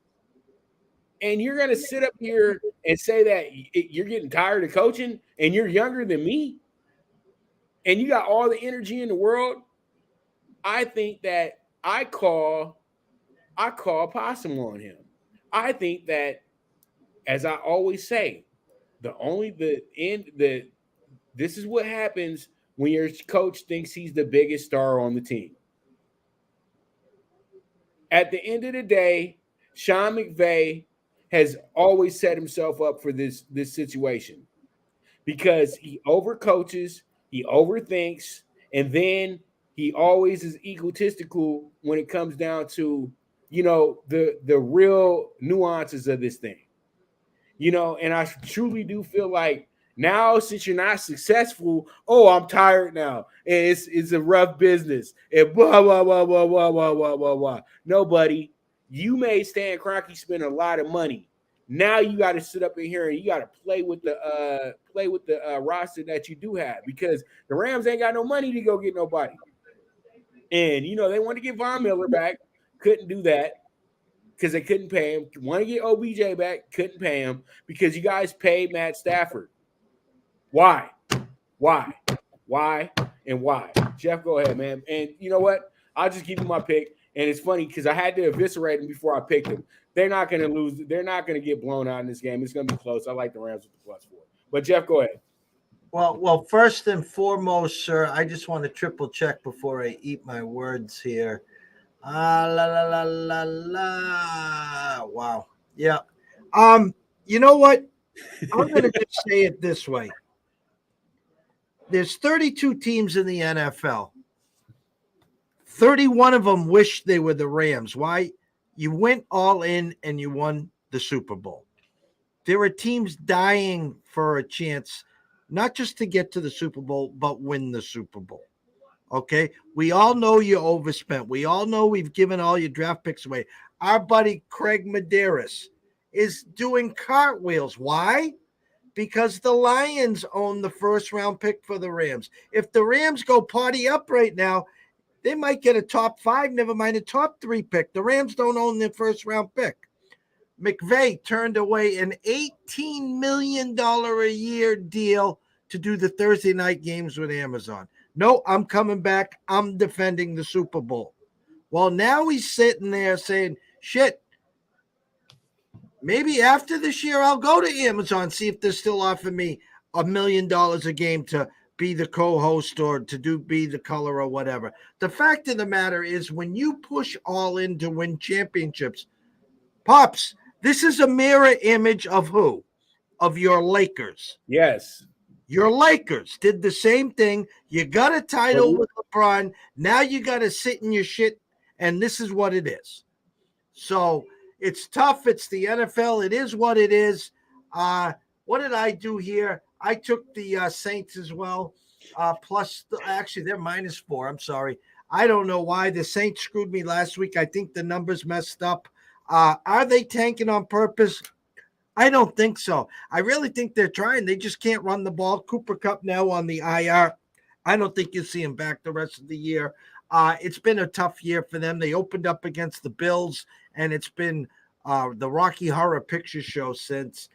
S2: And you're going to sit up here and say that you're getting tired of coaching and you're younger than me and you got all the energy in the world. I think that I call possum on him. I think that, as I always say, this is what happens when your coach thinks he's the biggest star on the team. At the end of the day, Sean McVay has always set himself up for this situation because he overcoaches, he overthinks, and then he always is egotistical when it comes down to, the real nuances of this thing. And I truly do feel like now, since you're not successful, I'm tired now. And it's a rough business. And blah, blah, blah, blah, blah, blah, blah, blah, blah. Nobody. You made Stan Kroenke spend a lot of money. Now you got to sit up in here and you got to play with the roster that you do have because the Rams ain't got no money to go get nobody. And they want to get Von Miller back, couldn't do that because they couldn't pay him. Want to get OBJ back, couldn't pay him because you guys paid Matt Stafford. Why? And why? Jeff, go ahead, man. And you know what? I'll just give you my pick. And it's funny because I had to eviscerate them before I picked them. They're not going to lose. They're not going to get blown out in this game. It's going to be close. I like the Rams with the +4. But, Jeff, go ahead.
S3: Well, first and foremost, sir, I just want to triple check before I eat my words here. La la la la la. Wow. Yeah. Um. You know what? I'm going to just say it this way. There's 32 teams in the NFL. 31 of them wish they were the Rams. Why? You went all in and you won the Super Bowl. There are teams dying for a chance, not just to get to the Super Bowl, but win the Super Bowl. Okay. We all know you overspent. We all know we've given all your draft picks away. Our buddy Craig Medeiros is doing cartwheels. Why? Because the Lions own the first round pick for the Rams. If the Rams go party up right now, they might get a top 5, never mind a top 3 pick. The Rams don't own their first round pick. McVay turned away an $18 million a year deal to do the Thursday night games with Amazon. No, I'm coming back. I'm defending the Super Bowl. Well, now he's sitting there saying, shit, maybe after this year I'll go to Amazon, see if they're still offering me $1 million a game to be the co-host or to be the color or whatever. The fact of the matter is when you push all in to win championships, Pops, this is a mirror image of who? Of your Lakers.
S2: Yes.
S3: Your Lakers did the same thing. You got a title with LeBron. Now you got to sit in your shit, and this is what it is. So it's tough. It's the NFL. It is what it is. What did I do here? I took the Saints as well. Actually, they're -4. I'm sorry. I don't know why. The Saints screwed me last week. I think the numbers messed up. Are they tanking on purpose? I don't think so. I really think they're trying. They just can't run the ball. Cooper Kupp now on the IR. I don't think you'll see him back the rest of the year. It's been a tough year for them. They opened up against the Bills, and it's been the Rocky Horror Picture Show since.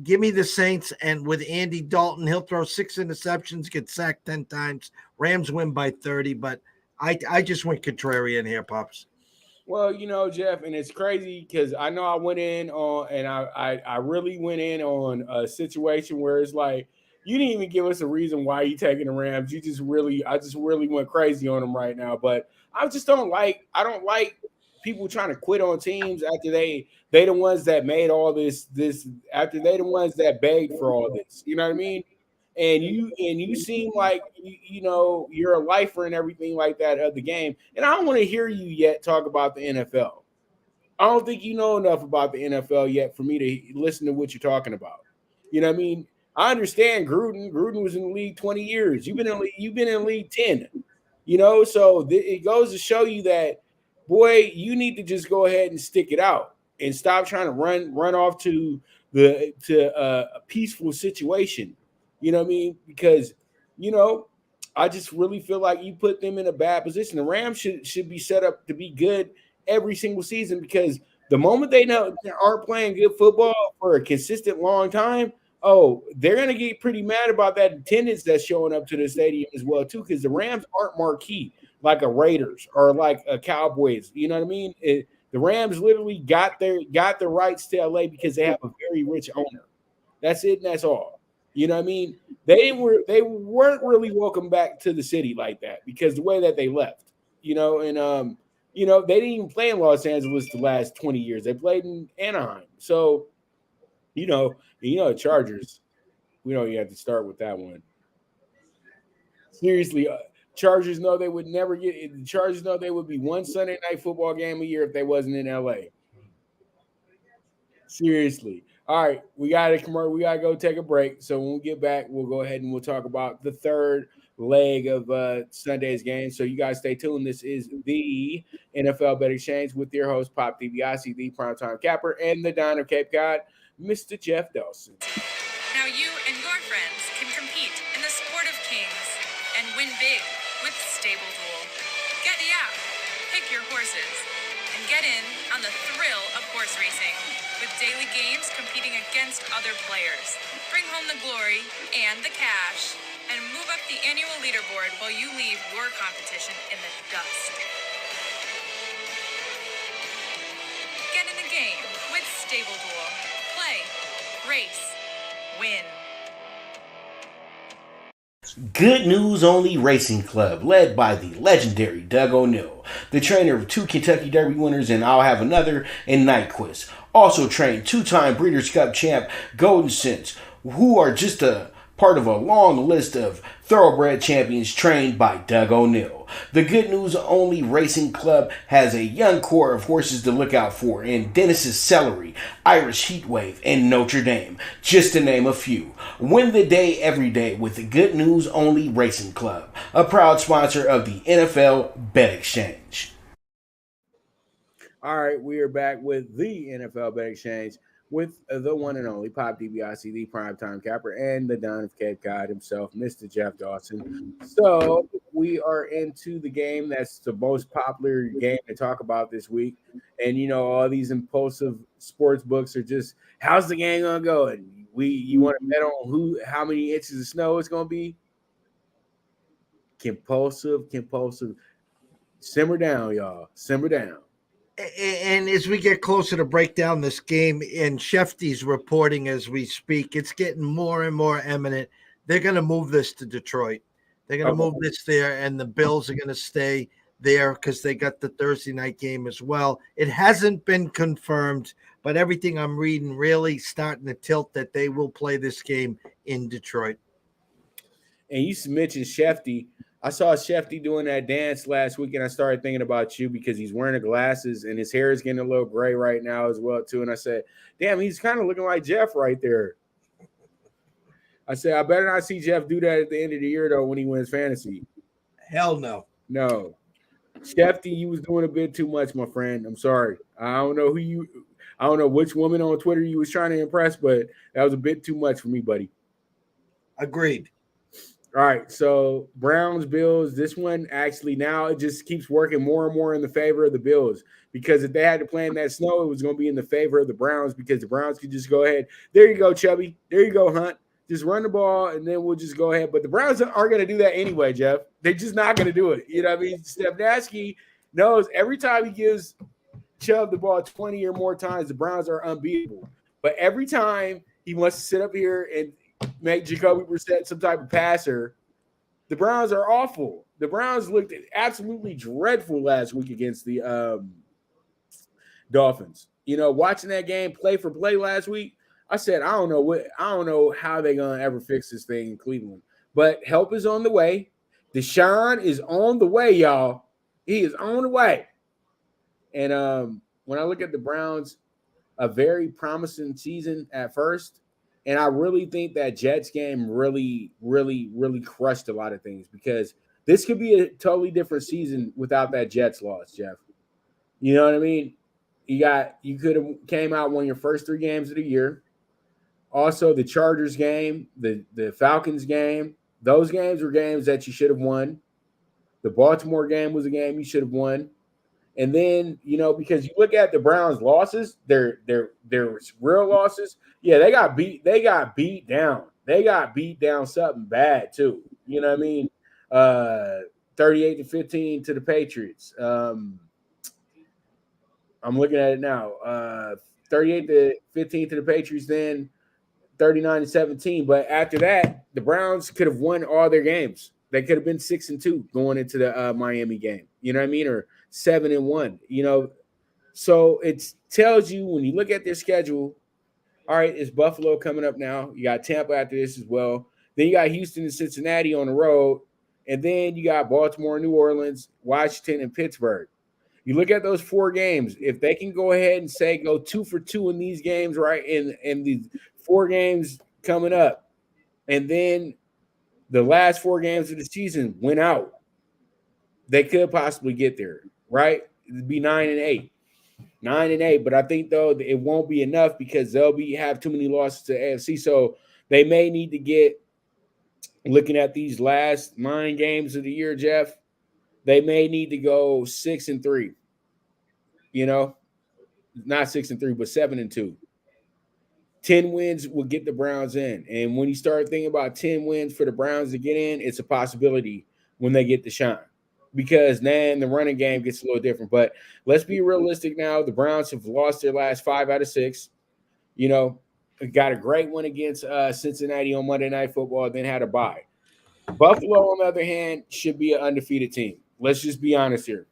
S3: Give me the Saints, and with Andy Dalton, he'll throw 6 interceptions, get sacked 10 times. Rams win by 30, but I just went contrarian here, Pops.
S2: Well, Jeff, and it's crazy because I know I went in on, and I really went in on a situation where it's like you didn't even give us a reason why you taking the Rams. I just really went crazy on them right now. But I don't like people trying to quit on teams after they the ones that made all this after they the ones that begged for all this. You know what I mean? And you seem like you're a lifer and everything like that of the game. And I don't want to hear you yet talk about the NFL. I don't think you know enough about the NFL yet for me to listen to what you're talking about. You know what I mean? I understand Gruden. Gruden was in the league 20 years. You've been in league 10. So it goes to show you that, boy, you need to just go ahead and stick it out and stop trying to run off to a peaceful situation. You know what I mean? Because, I just really feel like you put them in a bad position. The Rams should be set up to be good every single season because the moment they know they aren't playing good football for a consistent long time, they're going to get pretty mad about that attendance that's showing up to the stadium as well, too, because the Rams aren't marquee like a Raiders or like a Cowboys. You know what I mean? The Rams literally got the rights to LA because they have a very rich owner. That's it, and that's all. You know what I mean? They weren't really welcome back to the city like that because the way that they left, and they didn't even play in Los Angeles the last 20 years. They played in Anaheim. So, the Chargers, we don't even have to start with that one. Seriously, Chargers know they would never get the Chargers know they would be one Sunday night football game a year if they wasn't in LA. Seriously. All right, we gotta go take a break. So when we get back, we'll go ahead and we'll talk about the third leg of Sunday's game. So you guys stay tuned. This is the NFL Bet Exchange with your host, Pop DiBiase, the primetime capper, and the Don of Cape Cod, Mr. Jeff Dawson.
S4: Now you and your friends can compete in the sport of kings and win big with Stable Duel. Get the app, pick your horses, and get in on the thrill of horse racing. With daily games competing against other players. Bring home the glory and the cash. And move up the annual leaderboard while you leave your competition in the dust. Get in the game with Stable Duel. Play, race, win.
S5: Good News Only Racing Club, led by the legendary Doug O'Neill, the trainer of 2 Kentucky Derby winners and I'll Have Another and Nyquist. Also trained 2-time Breeders' Cup champ Golden Sense, who are just a part of a long list of thoroughbred champions trained by Doug O'Neill. The Good News Only Racing Club has a young core of horses to look out for in Dennis's Celery, Irish Heatwave, and Notre Dame, just to name a few. Win the day every day with the Good News Only Racing Club, a proud sponsor of the NFL Bet Exchange.
S2: All right, we are back with the NFL Bet Exchange with the one and only Pop DiBiase, the primetime capper, and the Don of Cape Cod himself, Mr. Jeff Dawson. So we are into the game that's the most popular game to talk about this week. And, you know, all these impulsive sports books are just, how's the game going to go? And you want to bet on how many inches of snow it's going to be? Compulsive. Simmer down, y'all. Simmer down.
S3: And as we get closer to break down this game, and Shefty's reporting as we speak, it's getting more and more imminent. They're going to move this to Detroit. They're going to move this there, and the Bills are going to stay there because they got the Thursday night game as well. It hasn't been confirmed, but everything I'm reading really starting to tilt that they will play this game in Detroit.
S2: And you mentioned Shefty. I saw Shefty doing that dance last week, and I started thinking about you because he's wearing the glasses and his hair is getting a little gray right now as well, too. And I said, damn, he's kind of looking like Jeff right there. I said, I better not see Jeff do that at the end of the year, though, when he wins fantasy.
S3: Hell no.
S2: No. Shefty, you was doing a bit too much, my friend. I'm sorry. I don't know which woman on Twitter you was trying to impress, but that was a bit too much for me, buddy.
S3: Agreed.
S2: All right, so Browns, Bills, this one actually now it just keeps working more and more in the favor of the Bills because if they had to play in that snow, it was going to be in the favor of the Browns because the Browns could just go ahead. There you go, Chubby. There you go, Hunt. Just run the ball, and then we'll just go ahead. But the Browns aren't going to do that anyway, Jeff. They're just not going to do it. You know what I mean? Stefanski knows every time he gives Chubb the ball 20 or more times, the Browns are unbeatable. But every time he wants to sit up here and make Jacoby Brissett some type of passer, the Browns are awful. The Browns looked absolutely dreadful last week against the Dolphins. You know, watching that game play for play last week, I said, I don't know how they're gonna ever fix this thing in Cleveland. But help is on the way. Deshaun is on the way, y'all. He is on the way. And when I look at the Browns, a very promising season at first. And I really think that Jets game really, really, really crushed a lot of things because this could be a totally different season without that Jets loss, Jeff. You know what I mean? You could have came out won your first 3 games of the year. Also, the Chargers game, the Falcons game, those games were games that you should have won. The Baltimore game was a game you should have won. And then, you know, because you look at the Browns' losses, their real losses, yeah, they got beat down. They got beat down something bad too. You know what I mean? 38-15 to the Patriots. I'm looking at it now. 38-15 to the Patriots, then 39-17. But after that, the Browns could have won all their games. They could have been 6-2 going into the Miami game. You know what I mean? Or 7-1. You know, so it tells you when you look at their schedule. All right, it's Buffalo coming up now. You got Tampa after this as well. Then you got Houston and Cincinnati on the road. And then you got Baltimore, New Orleans, Washington, and Pittsburgh. You look at those 4 games. If they can go ahead and say go 2 for 2 in these games, right, in these 4 games coming up, and then the last 4 games of the season went out, they could possibly get there, right? It'd be 9-8. 9-8, but I think though it won't be enough because they'll have too many losses to AFC. So they may need to get looking at these last 9 games of the year, Jeff. They may need to go 6-3. You know, not 6-3, but 7-2. 10 wins will get the Browns in, and when you start thinking about 10 wins for the Browns to get in, it's a possibility when they get the shine. Because then the running game gets a little different. But let's be realistic now. The Browns have lost their last 5 out of 6. You know, got a great one against Cincinnati on Monday Night Football, then had a bye. Buffalo, on the other hand, should be an undefeated team. Let's just be honest here.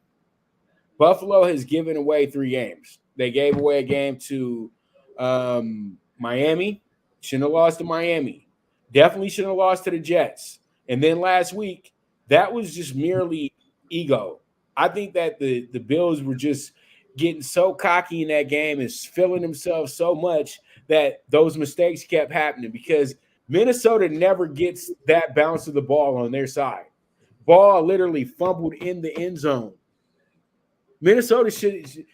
S2: Buffalo has given away 3 games. They gave away a game to Miami. Shouldn't have lost to Miami. Definitely shouldn't have lost to the Jets. And then last week, that was just merely ego. I think that the Bills were just getting so cocky in that game and feeling themselves so much that those mistakes kept happening because Minnesota never gets that bounce of the ball on their side. Ball literally fumbled in the end zone. Minnesota should.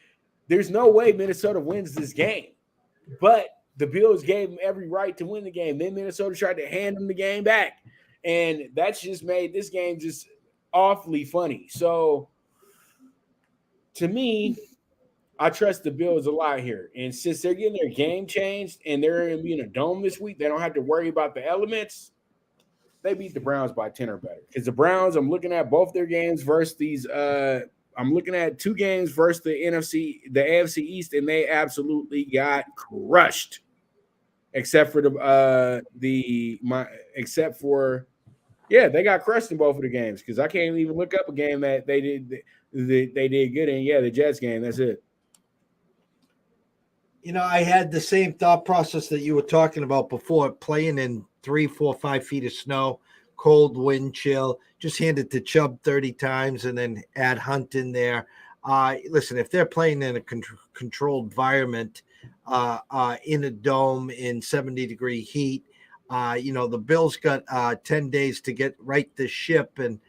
S2: There's no way Minnesota wins this game, but the Bills gave them every right to win the game. Then Minnesota tried to hand them the game back, and that's just made this game just awfully funny. So, to me, I trust the Bills a lot here. And since they're getting their game changed and they're going to be in a dome this week, they don't have to worry about the elements. They beat the Browns by 10 or better. Because the Browns, I'm looking at both their games versus these. I'm looking at 2 games versus the AFC East, and they absolutely got crushed. Except for they got crushed in both of the games because I can't even look up a game that they did good in. Yeah, the Jets game. That's it.
S3: I had the same thought process that you were talking about before, playing in 3, 4, 5 feet of snow, cold wind chill, just hand it to Chubb 30 times and then add Hunt in there. Listen, if they're playing in a controlled environment in a dome in 70-degree heat, the Bills got 10 days to get right the ship, and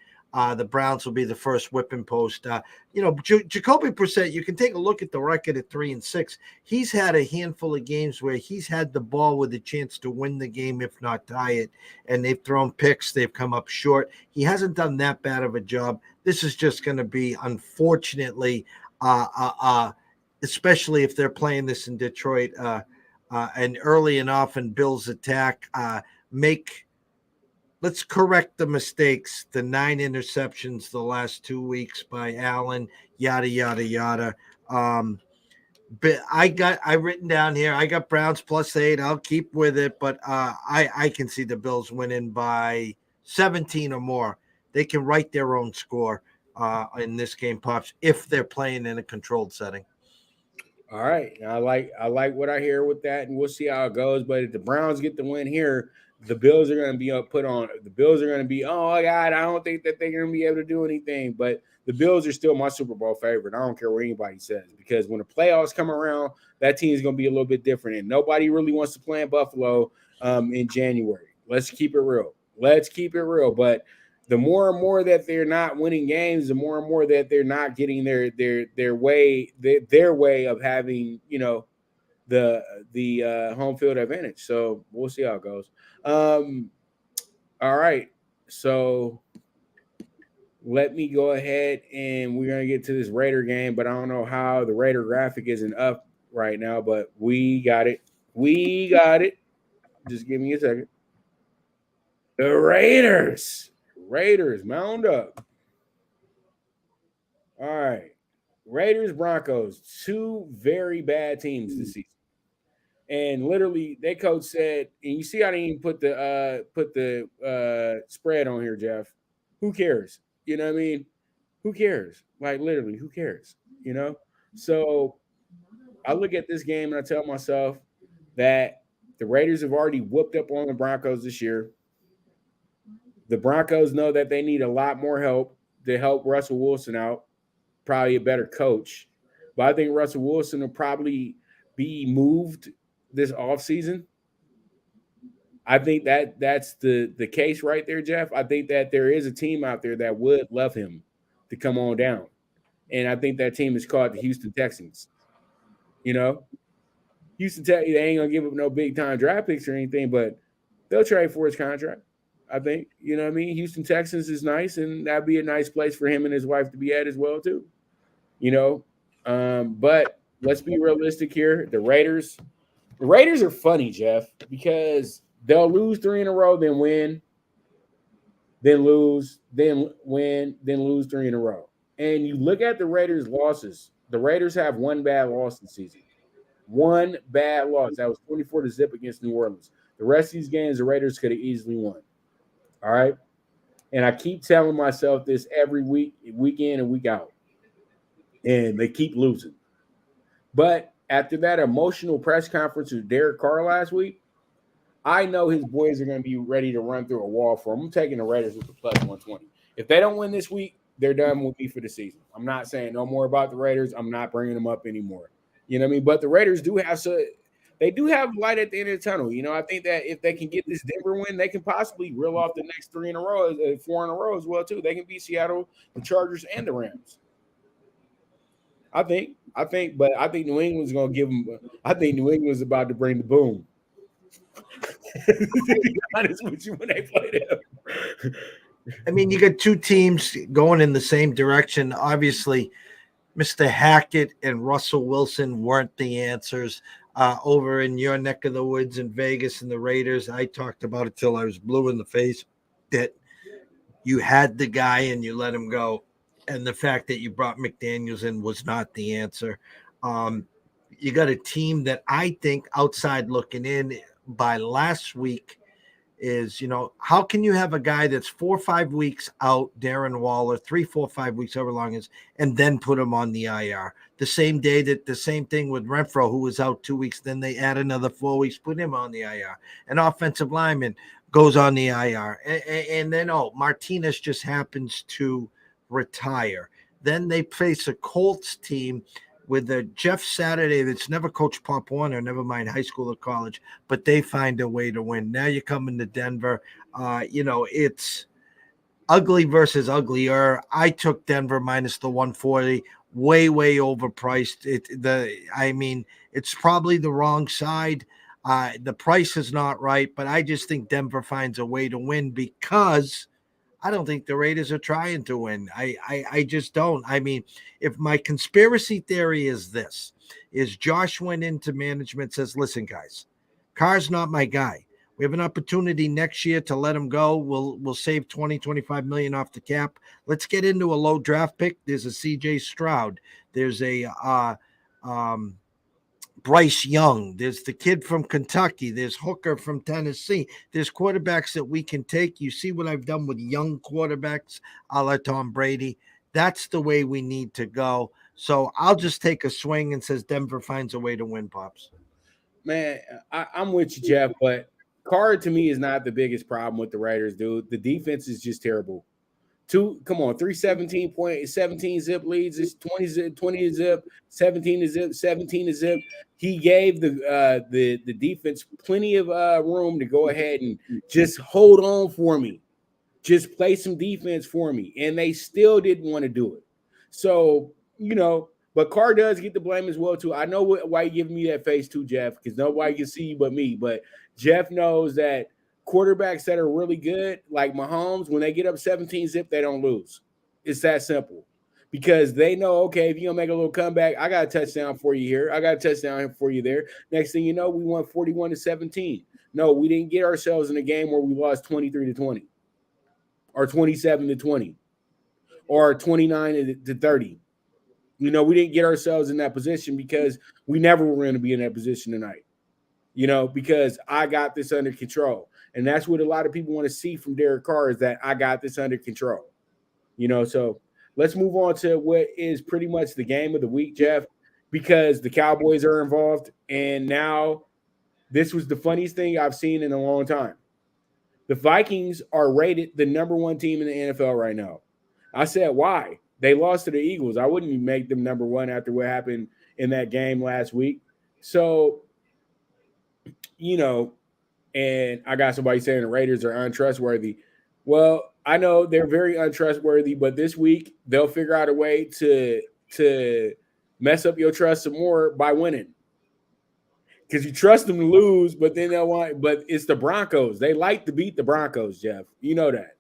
S3: the Browns will be the first whipping post. Jacoby Brissett, you can take a look at the record at 3-6. He's had a handful of games where he's had the ball with a chance to win the game, if not tie it, and they've thrown picks. They've come up short. He hasn't done that bad of a job. This is just going to be, unfortunately, especially if they're playing this in Detroit, and early and often Bills attack, let's correct the mistakes. The 9 interceptions the last 2 weeks by Allen, yada, yada, yada. But I written down here, I got Browns +8. I'll keep with it, but I can see the Bills winning by 17 or more. They can write their own score in this game, Pops, if they're playing in a controlled setting.
S2: All right. I like what I hear with that, and we'll see how it goes. But if the Browns get the win here, the Bills are going to be put on. The Bills are going to be, oh, God, I don't think that they're going to be able to do anything. But the Bills are still my Super Bowl favorite. I don't care what anybody says, because when the playoffs come around, that team is going to be a little bit different. And nobody really wants to play in Buffalo in January. Let's keep it real. But the more and more that they're not winning games, the more and more that they're not getting their way of having, the home field advantage. So we'll see how it goes. All right. So let me go ahead, and we're going to get to this Raider game, but I don't know how the Raider graphic isn't up right now, but we got it. Just give me a second. The Raiders, mount up. All right. Raiders, Broncos, 2 very bad teams this season. And literally, their coach said, and you see, I didn't even put the spread on here, Jeff. Who cares? You know what I mean? Who cares? Like, literally, who cares? So I look at this game and I tell myself that the Raiders have already whooped up on the Broncos this year. The Broncos know that they need a lot more help to help Russell Wilson out, probably a better coach. But I think Russell Wilson will probably be moved this offseason. I think that's the case right there, Jeff. I think that there is a team out there that would love him to come on down. And I think that team is called the Houston Texans. Houston Texans, they ain't going to give up no big-time draft picks or anything, but they'll trade for his contract, I think. You know what I mean? Houston Texans is nice, and that'd be a nice place for him and his wife to be at as well, too. But let's be realistic here. The Raiders are funny, Jeff, because they'll lose 3 in a row, then win, then lose, then win, then lose 3 in a row. And you look at the Raiders' losses. The Raiders have 1 bad loss this season. 1 bad loss. That was 24-0 against New Orleans. The rest of these games, the Raiders could have easily won. All right? And I keep telling myself this every week in and week out. And they keep losing. But after that emotional press conference with Derek Carr last week, I know his boys are going to be ready to run through a wall for him. I'm taking the Raiders with the plus 120. If they don't win this week, they're done with me for the season. I'm not saying no more about the Raiders. I'm not bringing them up anymore. You know what I mean? But the Raiders do have they do have light at the end of the tunnel. You know, I think that if they can get this Denver win, they can possibly reel off the next 4 in a row as well too. They can beat Seattle, the Chargers, and the Rams. I think, but I think New England's going to give them. I think New England's about to bring the boom. To be honest with you, when they play them.
S3: I mean, you got two teams going in the same direction. Obviously, Mr. Hackett and Russell Wilson weren't the answers. Over in your neck of the woods in Vegas and the Raiders, I talked about it till I was blue in the face that you had the guy and you let him go. And the fact that you brought McDaniels in was not the answer. You got a team that I think outside looking in by last week is, how can you have a guy that's 4 or 5 weeks out, Darren Waller, 3, 4, 5 weeks, however long it is, and then put him on the IR? The same day that the same thing with Renfro, who was out 2 weeks, then they add another 4 weeks, put him on the IR. An offensive lineman goes on the IR. And then, Martinez just happens to retire. Then they face a Colts team with a Jeff Saturday that's never coached Pop Warner, never mind high school or college, but they find a way to win. Now you're coming to Denver. It's ugly versus uglier. I took Denver minus the 140, way overpriced. It's probably the wrong side. The price is not right, but I just think Denver finds a way to win because I don't think the Raiders are trying to win. I just don't. I mean, if my conspiracy theory is this, is Josh went into management, says, listen, guys, Carr's not my guy. We have an opportunity next year to let him go. We'll save 20-25 million off the cap. Let's get into a low draft pick. There's a CJ Stroud. There's a Bryce Young. There's the kid from Kentucky. There's Hooker from Tennessee. There's quarterbacks that we can take. You see what I've done with young quarterbacks, a la Tom Brady. That's the way we need to go. So I'll just take a swing and says Denver finds a way to win, Pops.
S2: Man, I'm with you, Jeff, but Carr to me is not the biggest problem with the Raiders, dude. The defense is just terrible. 3 17 zip leads. It's 20 to zip, 17 to zip, 17 to zip. He gave the defense plenty of room to go ahead and just hold on for me. Just play some defense for me. And they still didn't want to do it. So, but Carr does get the blame as well, too. I know why you're giving me that face, too, Jeff, because nobody can see you but me. But Jeff knows that quarterbacks that are really good, like Mahomes, when they get up 17 zip, they don't lose. It's that simple. Because they know, okay, if you're going to make a little comeback, I got a touchdown for you here. I got a touchdown for you there. Next thing you know, we won 41-17. No, we didn't get ourselves in a game where we lost 23-20 or 27-20 or 29-30. We didn't get ourselves in that position because we never were going to be in that position tonight. Because I got this under control. And that's what a lot of people want to see from Derek Carr is that I got this under control. So let's move on to what is pretty much the game of the week, Jeff, because the Cowboys are involved. And now this was the funniest thing I've seen in a long time. The Vikings are rated the number 1 team in the NFL right now. I said, why? They lost to the Eagles. I wouldn't make them number 1 after what happened in that game last week. So, and I got somebody saying the Raiders are untrustworthy. Well, I know they're very untrustworthy, but this week they'll figure out a way to mess up your trust some more by winning. Because you trust them to lose, but then but it's the Broncos. They like to beat the Broncos, Jeff. You know that.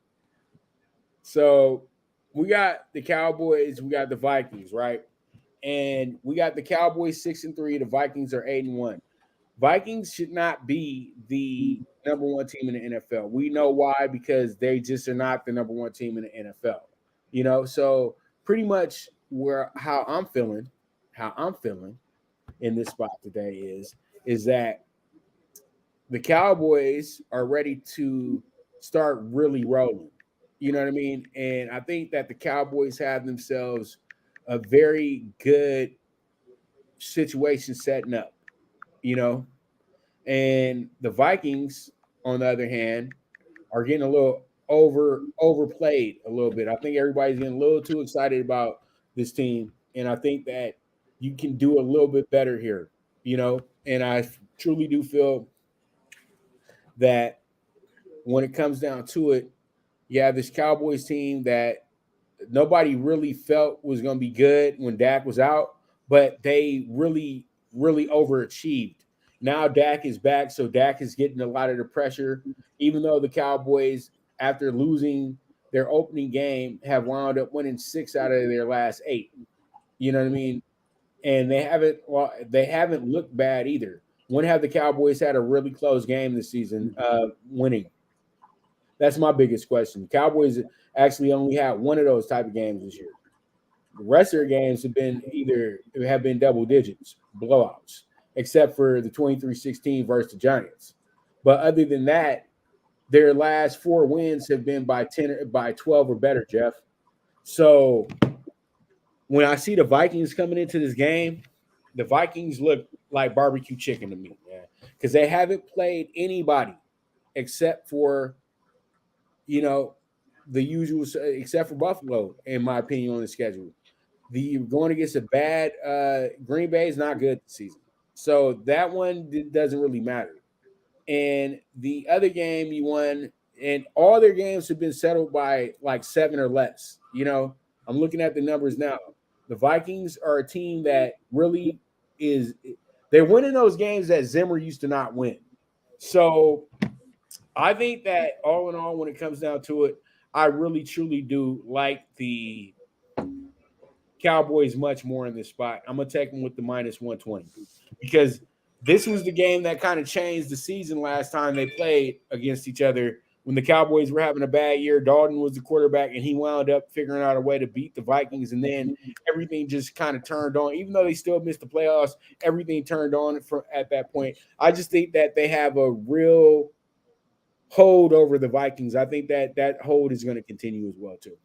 S2: So we got the Cowboys, we got the Vikings, right? And we got the Cowboys 6-3. The Vikings are 8-1. Vikings should not be the number 1 team in the NFL. We know why, because they just are not the number 1 team in the NFL. So pretty much how I'm feeling in this spot today is that the Cowboys are ready to start really rolling. You know what I mean? And I think that the Cowboys have themselves a very good situation setting up, you know. And the Vikings, on the other hand, are getting a little overplayed a little bit. I think everybody's getting a little too excited about this team, and I think that you can do a little bit better here, you know. And I truly do feel that when it comes down to it, you have this Cowboys team that nobody really felt was going to be good when Dak was out, but they really overachieved. Now Dak is back, so Dak is getting a lot of the pressure, even though the Cowboys, after losing their opening game, have wound up winning 6 out of their last 8. You know what I mean? And they haven't looked bad either. When have the Cowboys had a really close game this season, winning? That's my biggest question. The Cowboys actually only had one of those type of games this year. The rest of their games have been double digits, blowouts, except for the 23-16 versus the Giants. But other than that, their last 4 wins have been by 10, by 12 or better, Jeff. So when I see the Vikings coming into this game, the Vikings look like barbecue chicken to me, man, because they haven't played anybody except for, you know, the usual, except for Buffalo, in my opinion, on the schedule. The going against a bad Green Bay is not good this season, so that one doesn't really matter. And the other game you won, and all their games have been settled by like 7 or less. You know, I'm looking at the numbers now. The Vikings are a team that really is. They're winning those games that Zimmer used to not win. So I think that all in all, when it comes down to it, I really truly do like the Cowboys much more in this spot. I'm gonna take them with the -120 because this was the game that kind of changed the season last time they played against each other when the Cowboys were having a bad year. Dalton was the quarterback, and he wound up figuring out a way to beat the Vikings, and then everything just kind of turned on. Even though they still missed the playoffs, everything turned on at that point. I just think that they have a real hold over the Vikings. I think that hold is going to continue as well too.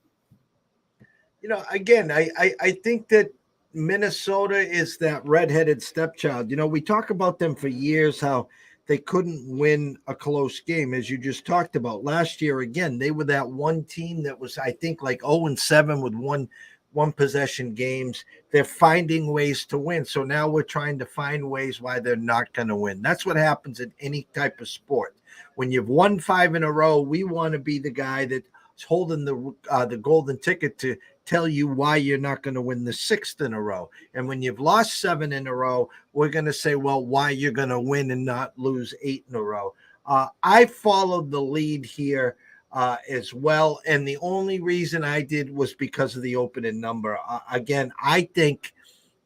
S3: You know, again, I think that Minnesota is that redheaded stepchild. You know, we talk about them for years, how they couldn't win a close game, as you just talked about. Last year, again, they were that one team that was, I think, like 0-7 with one possession games. They're finding ways to win. So now we're trying to find ways why they're not going to win. That's what happens in any type of sport. When you've won 5 in a row, we want to be the guy that's holding the golden ticket to tell you why you're not going to win the 6th in a row. And when you've lost 7 in a row, we're going to say, well, why you're going to win and not lose 8 in a row. I followed the lead here as well. And the only reason I did was because of the opening number. Again, I think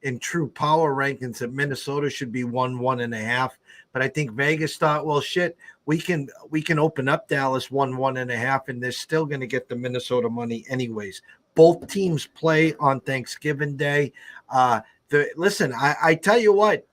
S3: in true power rankings that Minnesota should be 1.5. But I think Vegas thought, well, shit, we can open up Dallas 1.5, and they're still going to get the Minnesota money anyways. Both teams play on Thanksgiving Day. Listen, I tell you what,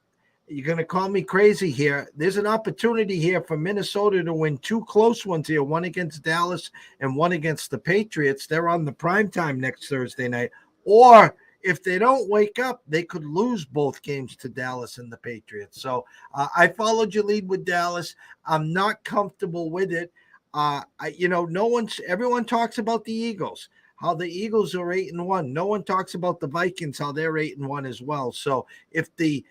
S3: you're going to call me crazy here. There's an opportunity here for Minnesota to win 2 close ones here, one against Dallas and one against the Patriots. They're on the primetime next Thursday night. Or if they don't wake up, they could lose both games to Dallas and the Patriots. So I followed your lead with Dallas. I'm not comfortable with it. Everyone talks about the Eagles, how the Eagles are 8-1. No one talks about the Vikings, how they're 8-1 as well. So if the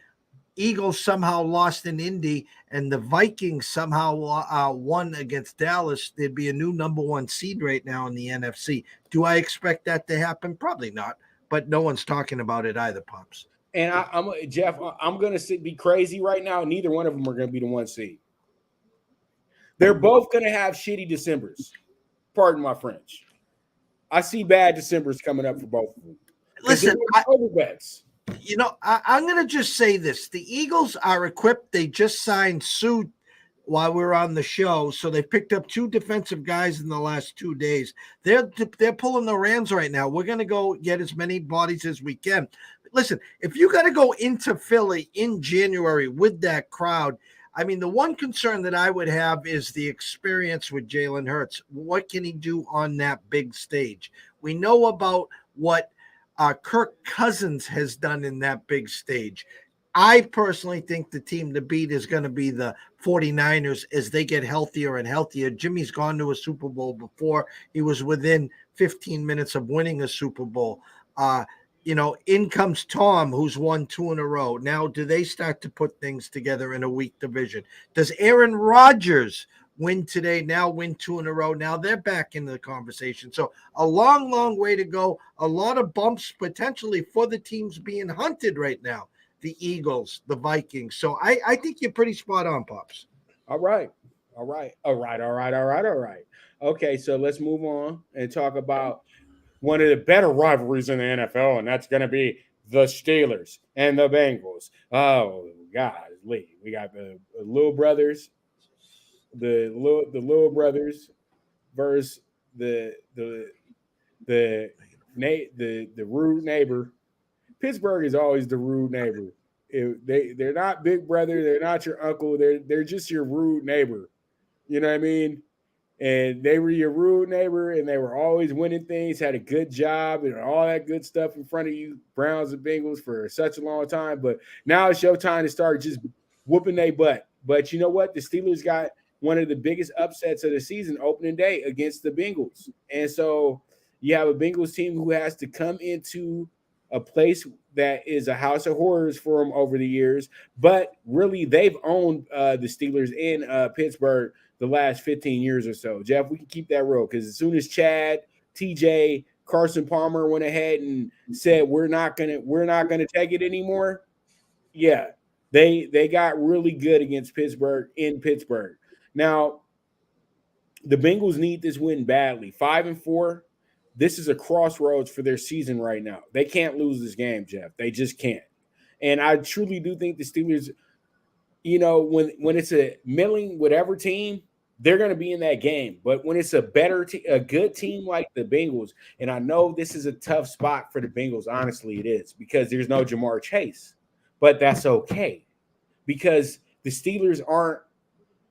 S3: Eagles somehow lost in Indy and the Vikings somehow won against Dallas, there'd be a new number 1 seed right now in the NFC. Do I expect that to happen? Probably not. But no one's talking about it either, Pops.
S2: And I'm Jeff. I'm going to be crazy right now. Neither one of them are going to be the 1 seed. They're both going to have shitty Decembers. Pardon my French. I see bad Decembers coming up for both of them.
S3: Listen,
S2: overbets.
S3: I'm going to just say this. The Eagles are equipped. They just signed Sue while we were on the show. So they picked up 2 defensive guys in the last 2 days. They're pulling the Rams right now. We're going to go get as many bodies as we can. Listen, if you got to go into Philly in January with that crowd, I mean, the one concern that I would have is the experience with Jalen Hurts. What can he do on that big stage? We know about what Kirk Cousins has done in that big stage. I personally think the team to beat is going to be the 49ers as they get healthier and healthier. Jimmy's gone to a Super Bowl before. He was within 15 minutes of winning a Super Bowl. In comes Tom, who's won 2 in a row. Now, do they start to put things together in a weak division? Does Aaron Rodgers win today, now win 2 in a row? Now they're back in the conversation. So a long, long way to go. A lot of bumps potentially for the teams being hunted right now. The Eagles, the Vikings. So I think you're pretty spot on, Pops.
S2: All right. Okay, so let's move on and talk about one of the better rivalries in the NFL, and that's going to be the Steelers and the Bengals. Oh, golly. We got the little brothers, the little brothers versus the rude neighbor. Pittsburgh is always the rude neighbor. They're not big brother, they're not your uncle, they're just your rude neighbor. You know what I mean? And they were your rude neighbor, and they were always winning things, had a good job, and all that good stuff in front of you, Browns and Bengals, for such a long time. But now it's your time to start just whooping their butt. But you know what? The Steelers got one of the biggest upsets of the season opening day against the Bengals. And so you have a Bengals team who has to come into a place that is a house of horrors for them over the years. But really, they've owned the Steelers in Pittsburgh the last 15 years or so. Jeff, we can keep that real, because as soon as Chad, TJ, Carson Palmer went ahead and said we're not gonna take it anymore, yeah, they got really good against Pittsburgh in Pittsburgh. Now, the Bengals need this win badly. 5-4. This is a crossroads for their season right now. They can't lose this game, Jeff. They just can't. And I truly do think the Steelers, when it's a milling whatever team, they're going to be in that game. But when it's a good team like the Bengals, and I know this is a tough spot for the Bengals, honestly it is, because there's no Jamar Chase. But that's okay, because the Steelers aren't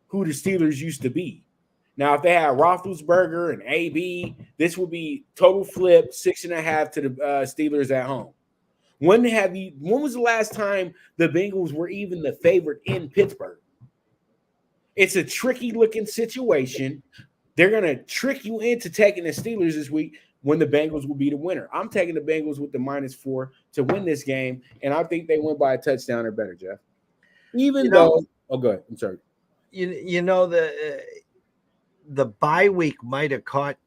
S2: who the Steelers used to be. Now, if they had Roethlisberger and AB, this would be total flip, 6.5 to the Steelers at home. When was the last time the Bengals were even the favorite in Pittsburgh? It's a tricky looking situation. They're going to trick you into taking the Steelers this week when the Bengals will be the winner. I'm taking the Bengals with the -4 to win this game, and I think they win by a touchdown or better, Jeff. Go ahead. I'm sorry.
S3: The bye week might have caught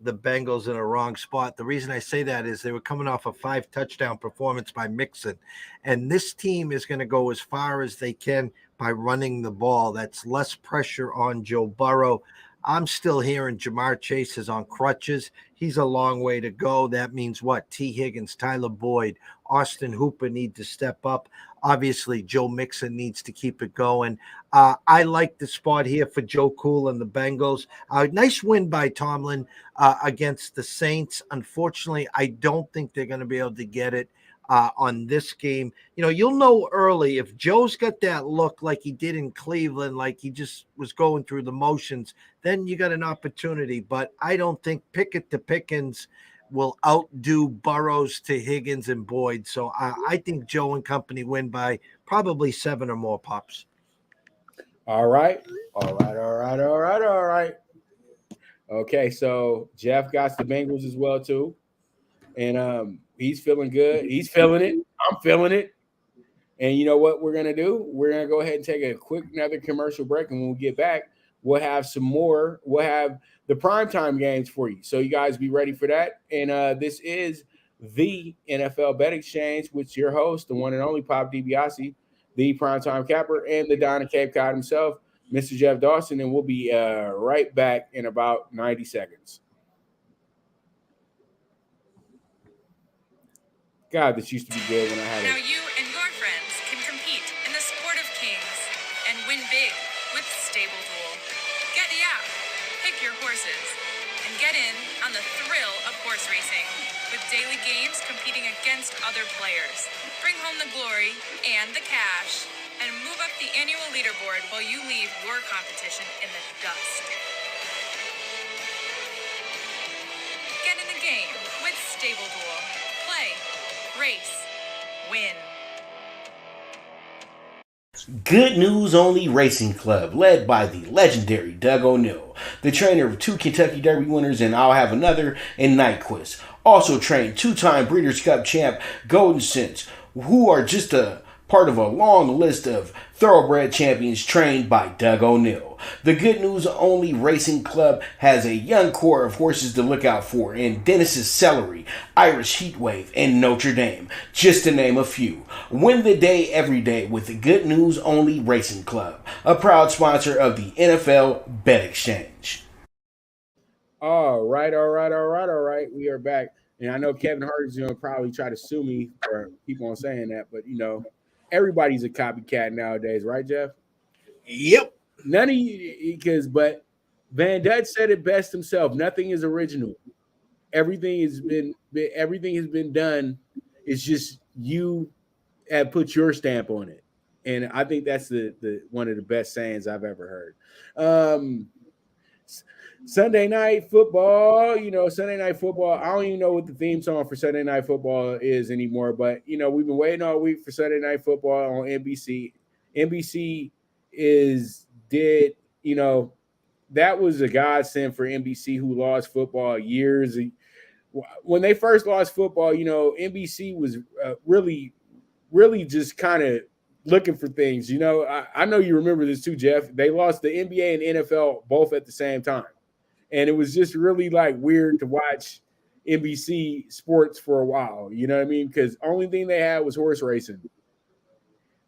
S3: the Bengals in a wrong spot. The reason I say that is they were coming off a 5-touchdown performance by Mixon, and this team is going to go as far as they can by running the ball. That's less pressure on Joe Burrow. I'm still hearing Jamar Chase is on crutches. He's a long way to go. That means what? T. Higgins, Tyler Boyd, Austin Hooper need to step up. Obviously, Joe Mixon needs to keep it going. I like the spot here for Joe Cool and the Bengals. Nice win by Tomlin against the Saints. Unfortunately, I don't think they're going to be able to get it on this game. You'll know early if Joe's got that look like he did in Cleveland, like he just was going through the motions, then you got an opportunity. But I don't think Pickett to Pickens will outdo Burrows to Higgins and Boyd. So I think Joe and company win by probably 7 or more, Pops.
S2: All right. Okay, so Jeff got the Bengals as well, too. And he's feeling good. He's feeling it. I'm feeling it. And you know what we're going to do? We're going to go ahead and take another commercial break. And when we get back, we'll have some more. We'll have the primetime games for you. So you guys be ready for that. And this is the NFL Bet Exchange with your host, the one and only Pop DiBiase, the primetime capper, and the Don of Cape Cod himself, Mr. Jeff Dawson. And we'll be right back in about 90 seconds. God, this used to be good when I had it.
S4: Now you and your friends can compete in the sport of kings and win big with Stable Duel. Get the app, pick your horses, and get in on the thrill of horse racing with daily games competing against other players. Bring home the glory and the cash and move up the annual leaderboard while you leave your competition in the dust. Get in the game with Stable Duel. Play, race, win.
S5: Good News Only Racing Club, led by the legendary Doug O'Neill, the trainer of 2 Kentucky Derby winners and I'll Have Another and Nyquist. Also trained 2-time Breeders' Cup champ Golden Sense, who are just a part of a long list of thoroughbred champions trained by Doug O'Neill. The Good News Only Racing Club has a young core of horses to look out for in Dennis's Celery, Irish Heatwave, and Notre Dame, just to name a few. Win the day every day with the Good News Only Racing Club, a proud sponsor of the NFL Bet Exchange.
S2: All right. We are back. And I know Kevin Hart is going to probably try to sue me for keep on saying that, but everybody's a copycat nowadays, right, Jeff?
S3: Yep.
S2: None of you, but Van Dyke said it best himself. Nothing is original. Everything has been done. It's just you have put your stamp on it, and I think that's the one of the best sayings I've ever heard. Sunday night football, Sunday night football. I don't even know what the theme song for Sunday night football is anymore, but we've been waiting all week for Sunday night football on NBC. NBC that was a godsend for NBC, who lost football years. When they first lost football, NBC was really, really just kind of looking for things. I know you remember this too, Jeff. They lost the NBA and NFL both at the same time. And it was just really weird to watch NBC sports for a while. You know what I mean? Because only thing they had was horse racing.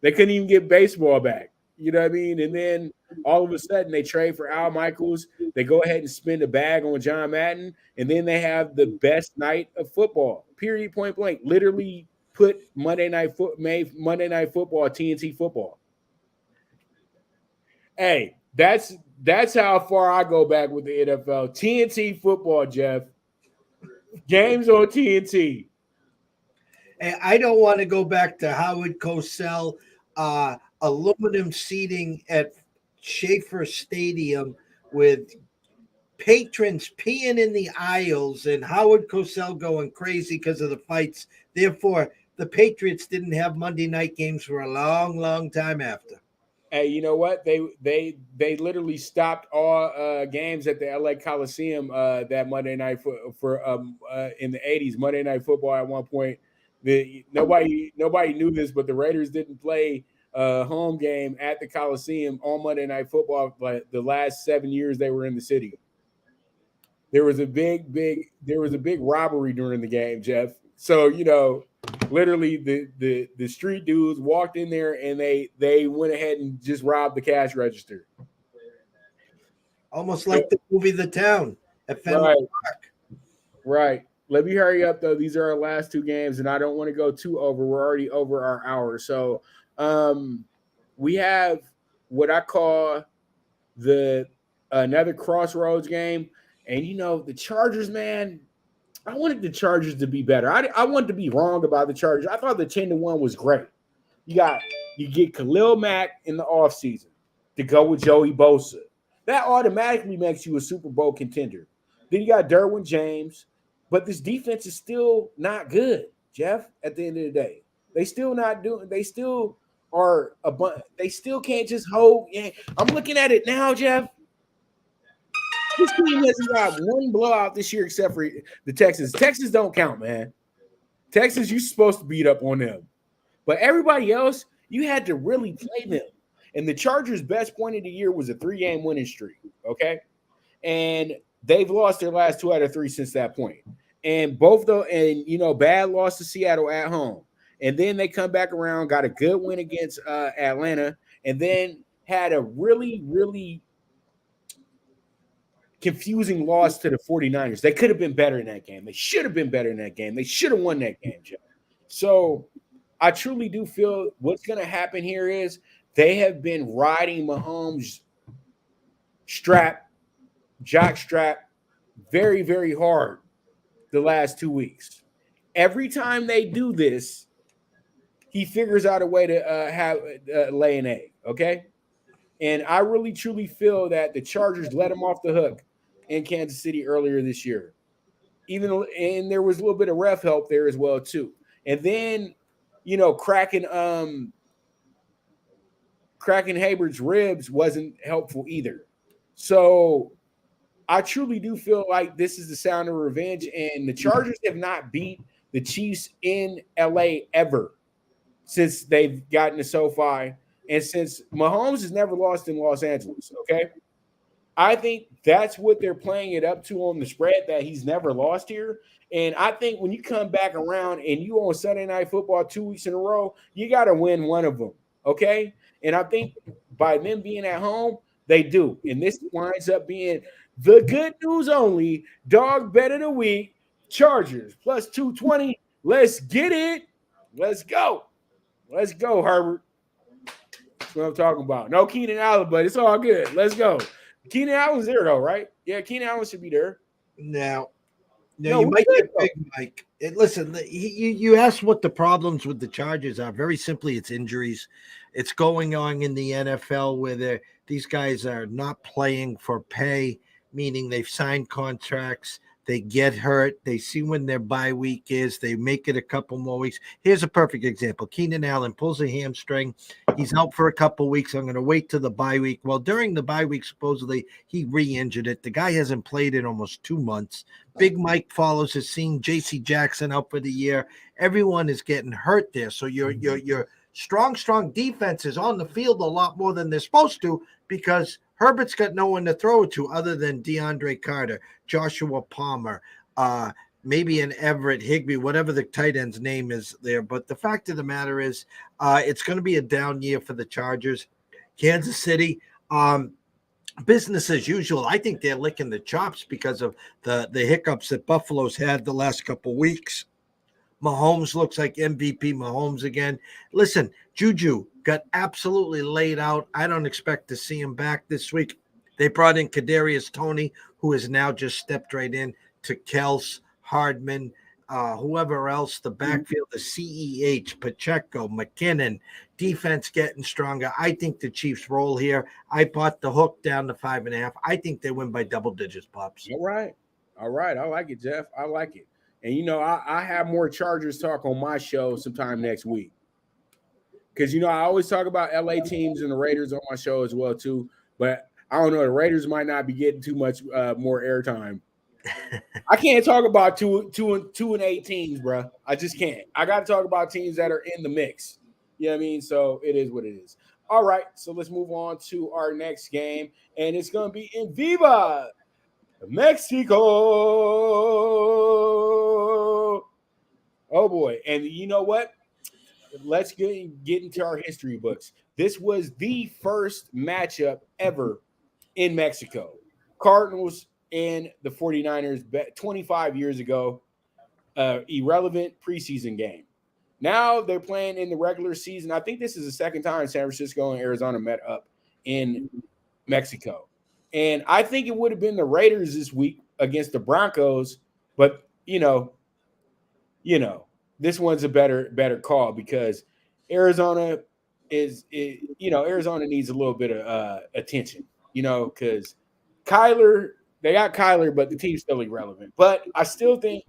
S2: They couldn't even get baseball back. You know what I mean? And then all of a sudden they trade for Al Michaels. They go ahead and spend a bag on John Madden. And then they have the best night of football, period, point blank. Literally put Monday Night Football TNT football. Hey, that's how far I go back with the NFL. TNT football, Jeff. Games on TNT.
S3: And I don't want to go back to Howard Cosell, aluminum seating at Schaefer Stadium with patrons peeing in the aisles and Howard Cosell going crazy because of the fights. Therefore, the Patriots didn't have Monday night games for a long, long time after.
S2: Hey, you know what? They literally stopped all games at the LA Coliseum that Monday night for in the 80s. Monday Night Football at one point. Nobody knew this, but the Raiders didn't play a home game at the Coliseum on Monday Night Football like the last 7 years they were in the city. There was a big robbery during the game, Jeff. So literally the street dudes walked in there and they went ahead and just robbed the cash register.
S3: Almost like the movie The Town at Fenway Park.
S2: Right. Let me hurry up though. These are our last 2 games, and I don't want to go too over. We're already over our hour. So we have what I call another crossroads game. And the Chargers, man, I wanted the Chargers to be better. I wanted to be wrong about the Chargers. I thought the 10-1 was great. You get Khalil Mack in the offseason to go with Joey Bosa. That automatically makes you a Super Bowl contender. Then you got Derwin James, but this defense is still not good, Jeff, at the end of the day. They still can't just hold. Yeah, I'm looking at it now, Jeff. This team hasn't got one blowout this year except for the Texans. Texans don't count, man. Texans, you're supposed to beat up on them. But everybody else, you had to really play them. And the Chargers' best point of the year was a 3-game winning streak, okay? And they've lost their last 2 out of 3 since that point. And bad loss to Seattle at home. And then they come back around, got a good win against Atlanta, and then had a really, really confusing loss to the 49ers. They could have been better in that game. They should have been better in that game. They should have won that game, Jeff. So I truly do feel what's going to happen here is they have been riding Mahomes' jockstrap very, very hard the last 2 weeks. Every time they do this, he figures out a way to have lay an egg. Okay. And I really truly feel that the Chargers let him off the hook in Kansas City earlier this year. And there was a little bit of ref help there as well, too. And then, cracking Habert's ribs wasn't helpful either. So I truly do feel like this is the sound of revenge. And the Chargers have not beat the Chiefs in LA ever since they've gotten to SoFi. And since Mahomes has never lost in Los Angeles, okay? I think that's what they're playing it up to on the spread, that he's never lost here. And I think when you come back around and you on Sunday Night Football 2 weeks in a row, you got to win one of them, okay? And I think by them being at home, they do. And this winds up being the good news only dog bet of the week, Chargers plus 220. Let's get it. Let's go. Let's go, Herbert. That's what I'm talking about. No Keenan Allen, but it's all good. Let's go. Keenan Allen's there, though, right? Yeah, Keenan Allen should be there.
S3: No, you might get Big Mike. Listen, you asked what the problems with the Chargers are. Very simply, it's injuries. It's going on in the NFL where these guys are not playing for pay, meaning they've signed contracts. They get hurt. They see when their bye week is. They make it a couple more weeks. Here's a perfect example. Keenan Allen pulls a hamstring. He's out for a couple weeks. I'm going to wait till the bye week. Well, during the bye week, supposedly, he re-injured it. The guy hasn't played in almost 2 months. Big Mike follows his scene. J.C. Jackson out for the year. Everyone is getting hurt there. So your strong defense is on the field a lot more than they're supposed to because Herbert's got no one to throw it to other than DeAndre Carter, Joshua Palmer, maybe an Everett Higbee, whatever the tight end's name is there. But the fact of the matter is it's going to be a down year for the Chargers. Kansas City, business as usual. I think they're licking the chops because of the hiccups that Buffalo's had the last couple weeks. Mahomes looks like MVP Mahomes again. Listen, Juju got absolutely laid out. I don't expect to see him back this week. They brought in Kadarius Toney, who has now just stepped right in to Kels, Hardman, whoever else, the backfield, the CEH, Pacheco, McKinnon, defense getting stronger. I think the Chiefs roll here. I bought the hook down to 5.5. I think they win by double digits, Pops.
S2: All right. I like it, Jeff. I like it. And, I have more Chargers talk on my show sometime next week. Because, I always talk about LA teams and the Raiders on my show as well, too. But I don't know. The Raiders might not be getting too much more airtime. I can't talk about 2-8 teams, bro. I just can't. I got to talk about teams that are in the mix. You know what I mean? So it is what it is. All right. So let's move on to our next game. And it's going to be in Viva Mexico. Oh, boy. And you know what? Let's get into our history books. This was the first matchup ever in Mexico. Cardinals and the 49ers 25 years ago. Irrelevant preseason game. Now they're playing in the regular season. I think this is the second time San Francisco and Arizona met up in Mexico. And I think it would have been the Raiders this week against the Broncos, but this one's a better call because Arizona Arizona needs a little bit of attention, because they got Kyler, but the team's still irrelevant. But I still think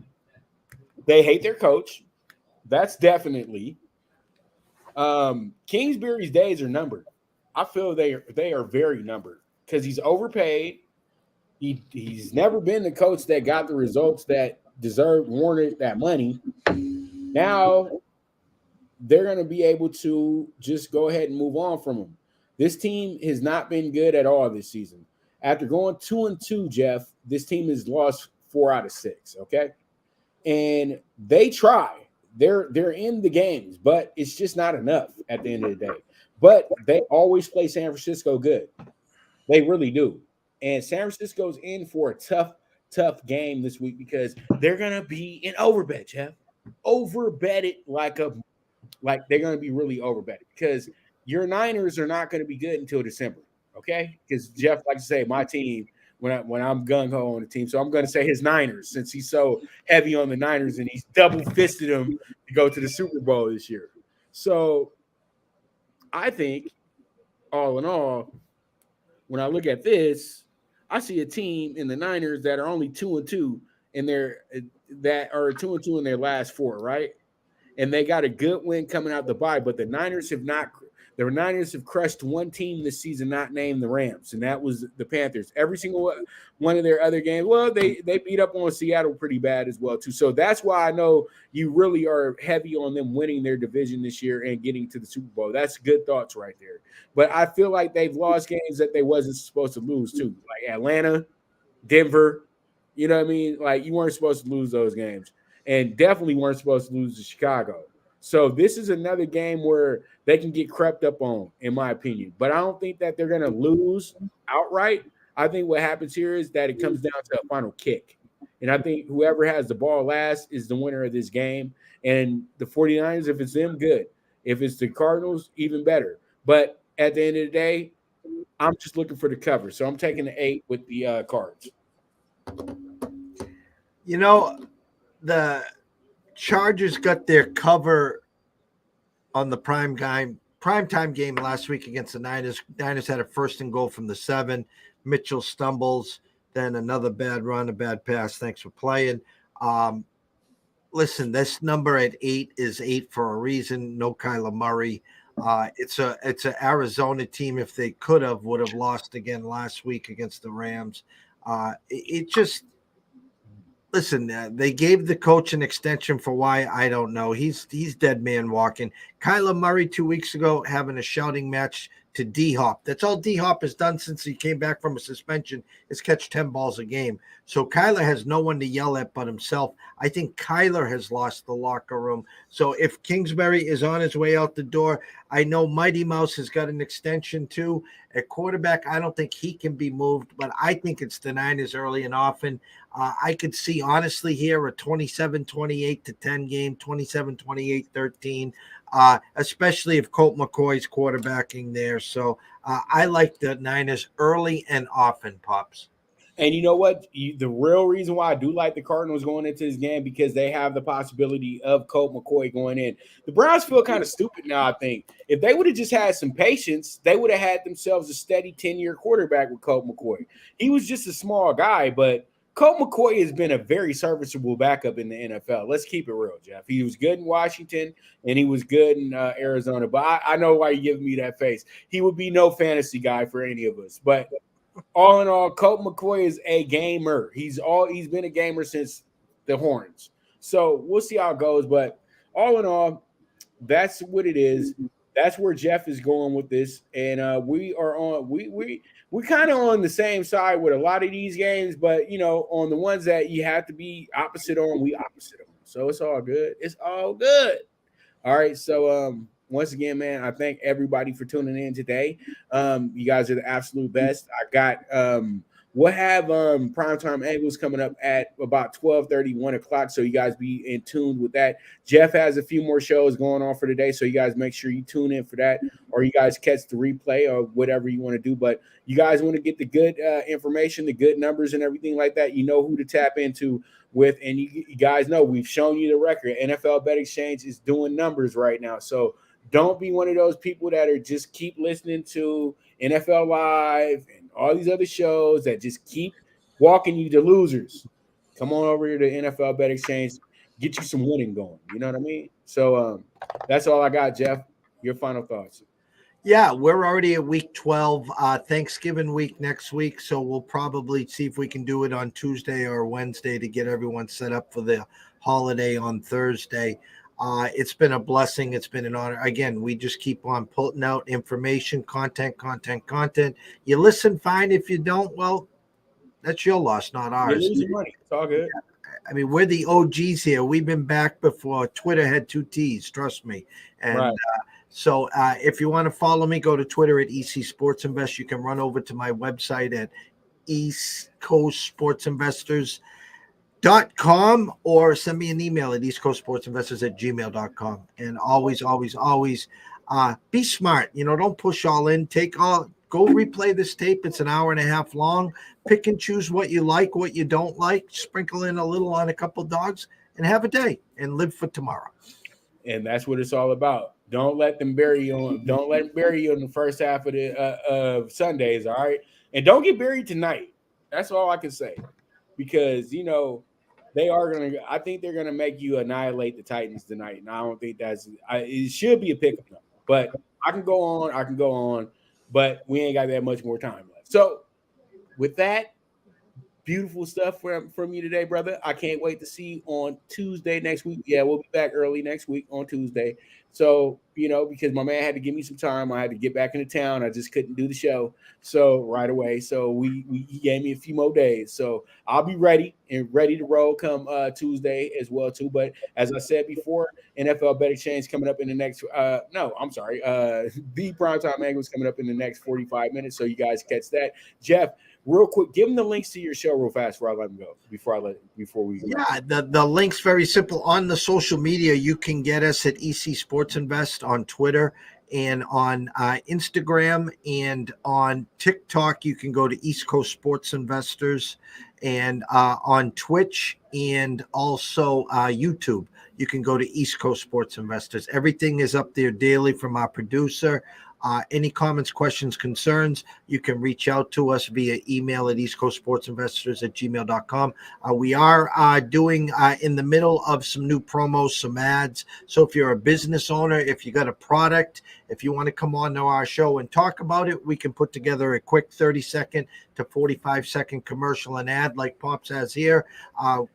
S2: they hate their coach. That's definitely. Kingsbury's days are numbered. I feel they are very numbered because he's overpaid. He's never been the coach that got the results that warranted that money. Now they're going to be able to just go ahead and move on from him. This team has not been good at all this season. After going 2-2, Jeff, this team has lost 4 out of 6. Okay, and they try. They're in the games, but it's just not enough at the end of the day. But they always play San Francisco good. They really do. And San Francisco's in for a tough game this week because they're gonna be in overbet, Jeff. Overbetted like they're gonna be really overbetted because your Niners are not gonna be good until December. Okay, because Jeff likes to say my team when I'm gung ho on the team, so I'm gonna say his Niners since he's so heavy on the Niners and he's double fisted them to go to the Super Bowl this year. So I think, all in all, when I look at this, I see a team in the Niners that are only 2-2 in their that are 2-2 in their last four, right? And they got a good win coming out the bye. But the Niners have not. The Niners have crushed one team this season, not named the Rams, and that was the Panthers. Every single one of their other games, well, they beat up on Seattle pretty bad as well too. So that's why I know you really are heavy on them winning their division this year and getting to the Super Bowl. That's good thoughts right there. But I feel like they've lost games that they wasn't supposed to lose too, like Atlanta, Denver. You know what I mean? Like you weren't supposed to lose those games, and definitely weren't supposed to lose to Chicago. So this is another game where they can get crept up on, in my opinion. But I don't think that they're going to lose outright. I think what happens here is that it comes down to a final kick. And I think whoever has the ball last is the winner of this game. And the 49ers, if it's them, good. If it's the Cardinals, even better. But at the end of the day, I'm just looking for the cover. So I'm taking the 8 with the Cards.
S3: You know, the Chargers got their cover on the primetime game last week against the Niners. Niners had a 1st and goal from the 7. Mitchell stumbles, then another bad run, a bad pass. Thanks for playing. Listen, this number at 8 is 8 for a reason. No Kyler Murray. It's an Arizona team. If they would have lost again last week against the Rams. It just. Listen, they gave the coach an extension for why, I don't know. He's dead man walking. Kyler Murray 2 weeks ago having a shouting match to D-Hop. That's all D-Hop has done since he came back from a suspension is catch 10 balls a game. So Kyler has no one to yell at but himself. I think Kyler has lost the locker room. So if Kingsbury is on his way out the door, I know Mighty Mouse has got an extension too. At quarterback, I don't think he can be moved, but I think it's the Niners early and often. I could see, honestly, here a 27-28-10 game, 27-28-13, especially if Colt McCoy's quarterbacking there. So I like the Niners early and often, Pops.
S2: And you know what? The real reason why I do like the Cardinals going into this game because they have the possibility of Colt McCoy going in. The Browns feel kind of stupid now, I think. If they would have just had some patience, they would have had themselves a steady 10-year quarterback with Colt McCoy. He was just a small guy, but Colt McCoy has been a very serviceable backup in the NFL. Let's keep it real, Jeff. He was good in Washington, and he was good in Arizona. But I know why you're giving me that face. He would be no fantasy guy for any of us. But all in all, Colt McCoy is a gamer. He's been a gamer since the Horns. So we'll see how it goes. But all in all, that's what it is. That's where Jeff is going with this. And we are on we're kind of on the same side with a lot of these games, but you know, on the ones that you have to be opposite on, we opposite on. So it's all good. It's all good. All right. So once again, man, I thank everybody for tuning in today. You guys are the absolute best. I got we'll have primetime angles coming up at about 12:30, 1 o'clock. So you guys be in tune with that. Jeff has a few more shows going on for today. So you guys make sure you tune in for that, or you guys catch the replay or whatever you want to do. But you guys want to get the good information, the good numbers and everything like that. You know who to tap into with. And you guys know we've shown you the record. NFL Bet Exchange is doing numbers right now. So don't be one of those people that are just keep listening to NFL Live and all these other shows that just keep walking you to losers. Come on over here to NFL Bet Exchange, get you some winning going. You know what I mean? So that's all I got, Jeff. Your final thoughts.
S3: Yeah, we're already at week 12, Thanksgiving week next week. So we'll probably see if we can do it on Tuesday or Wednesday to get everyone set up for the holiday on Thursday. It's been a blessing. It's been an honor. Again, we just keep on putting out information, content. You listen fine. If you don't, well, that's your loss, not ours.
S2: You're losing money. It's all good.
S3: I mean, we're the OGs here. We've been back before Twitter had 2 T's, trust me. And
S2: right.
S3: So if you want to follow me, go to Twitter at EC Sports Invest. You can run over to my website at eastcoastsportsinvestors.com or send me an email at eastcoastsportsinvestors@gmail.com. And always be smart. You know, don't push all in. Go replay this tape. It's an hour and a half long. Pick and choose what you like, what you don't like. Sprinkle in a little on a couple dogs and have a day and live for tomorrow.
S2: And that's what it's all about. Don't let them bury you on. Don't let them bury you in the first half of the of Sundays. All right, and don't get buried tonight. That's all I can say, because they are gonna. I think they're gonna make you annihilate the Titans tonight, and I don't think it should be a pickup number. But I can go on. I can go on, but we ain't got that much more time left. So with that. Beautiful stuff from you today, brother. I can't wait to see you on Tuesday next week. Yeah, we'll be back early next week on Tuesday. So, because my man had to give me some time. I had to get back into town. I just couldn't do the show right away. So he gave me a few more days. So I'll be ready to roll come Tuesday as well too. But as I said before, NFL Bet Exchange coming up in the next the Primetime Angles coming up in the next 45 minutes. So you guys catch that. Jeff, real quick, give them the links to your show real fast before I let them go. Before we go.
S3: Yeah, the link's very simple. On the social media, you can get us at EC Sports Invest on Twitter and on Instagram, and on TikTok you can go to East Coast Sports Investors, and on Twitch and also YouTube you can go to East Coast Sports Investors. Everything is up there daily from our producer. Any comments, questions, concerns, you can reach out to us via email at eastcoastsportsinvestors@gmail.com. We are doing in the middle of some new promos, some ads. So if you're a business owner, if you got a product, if you want to come on to our show and talk about it, we can put together a quick 30-second to 45-second commercial and ad like Pops has here.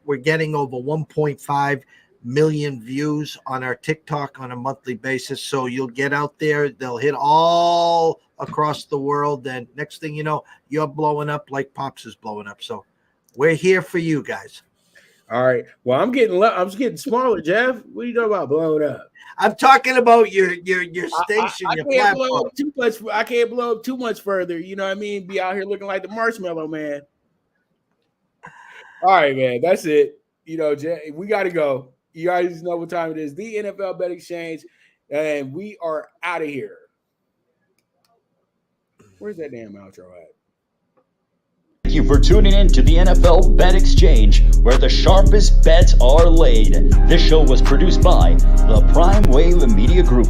S3: We're getting over 1.5 million views on our TikTok on a monthly basis. So you'll get out there, they'll hit all across the world. And next thing you know, you're blowing up like Pops is blowing up. So we're here for you guys.
S2: All right. Well, I'm getting smaller, Jeff. What are you talking about blowing up?
S3: I'm talking about your station,
S2: I
S3: your
S2: can't
S3: platform.
S2: blow up too much. I can't blow up too much further. You know what I mean? Be out here looking like the Marshmallow Man. All right, man. That's it. Jeff, we got to go. You guys know what time it is. The NFL Bet Exchange, and we are out of here. Where's that damn outro at?
S1: Thank you for tuning in to the NFL Bet Exchange, where the sharpest bets are laid. This show was produced by the Prime Wave Media Group.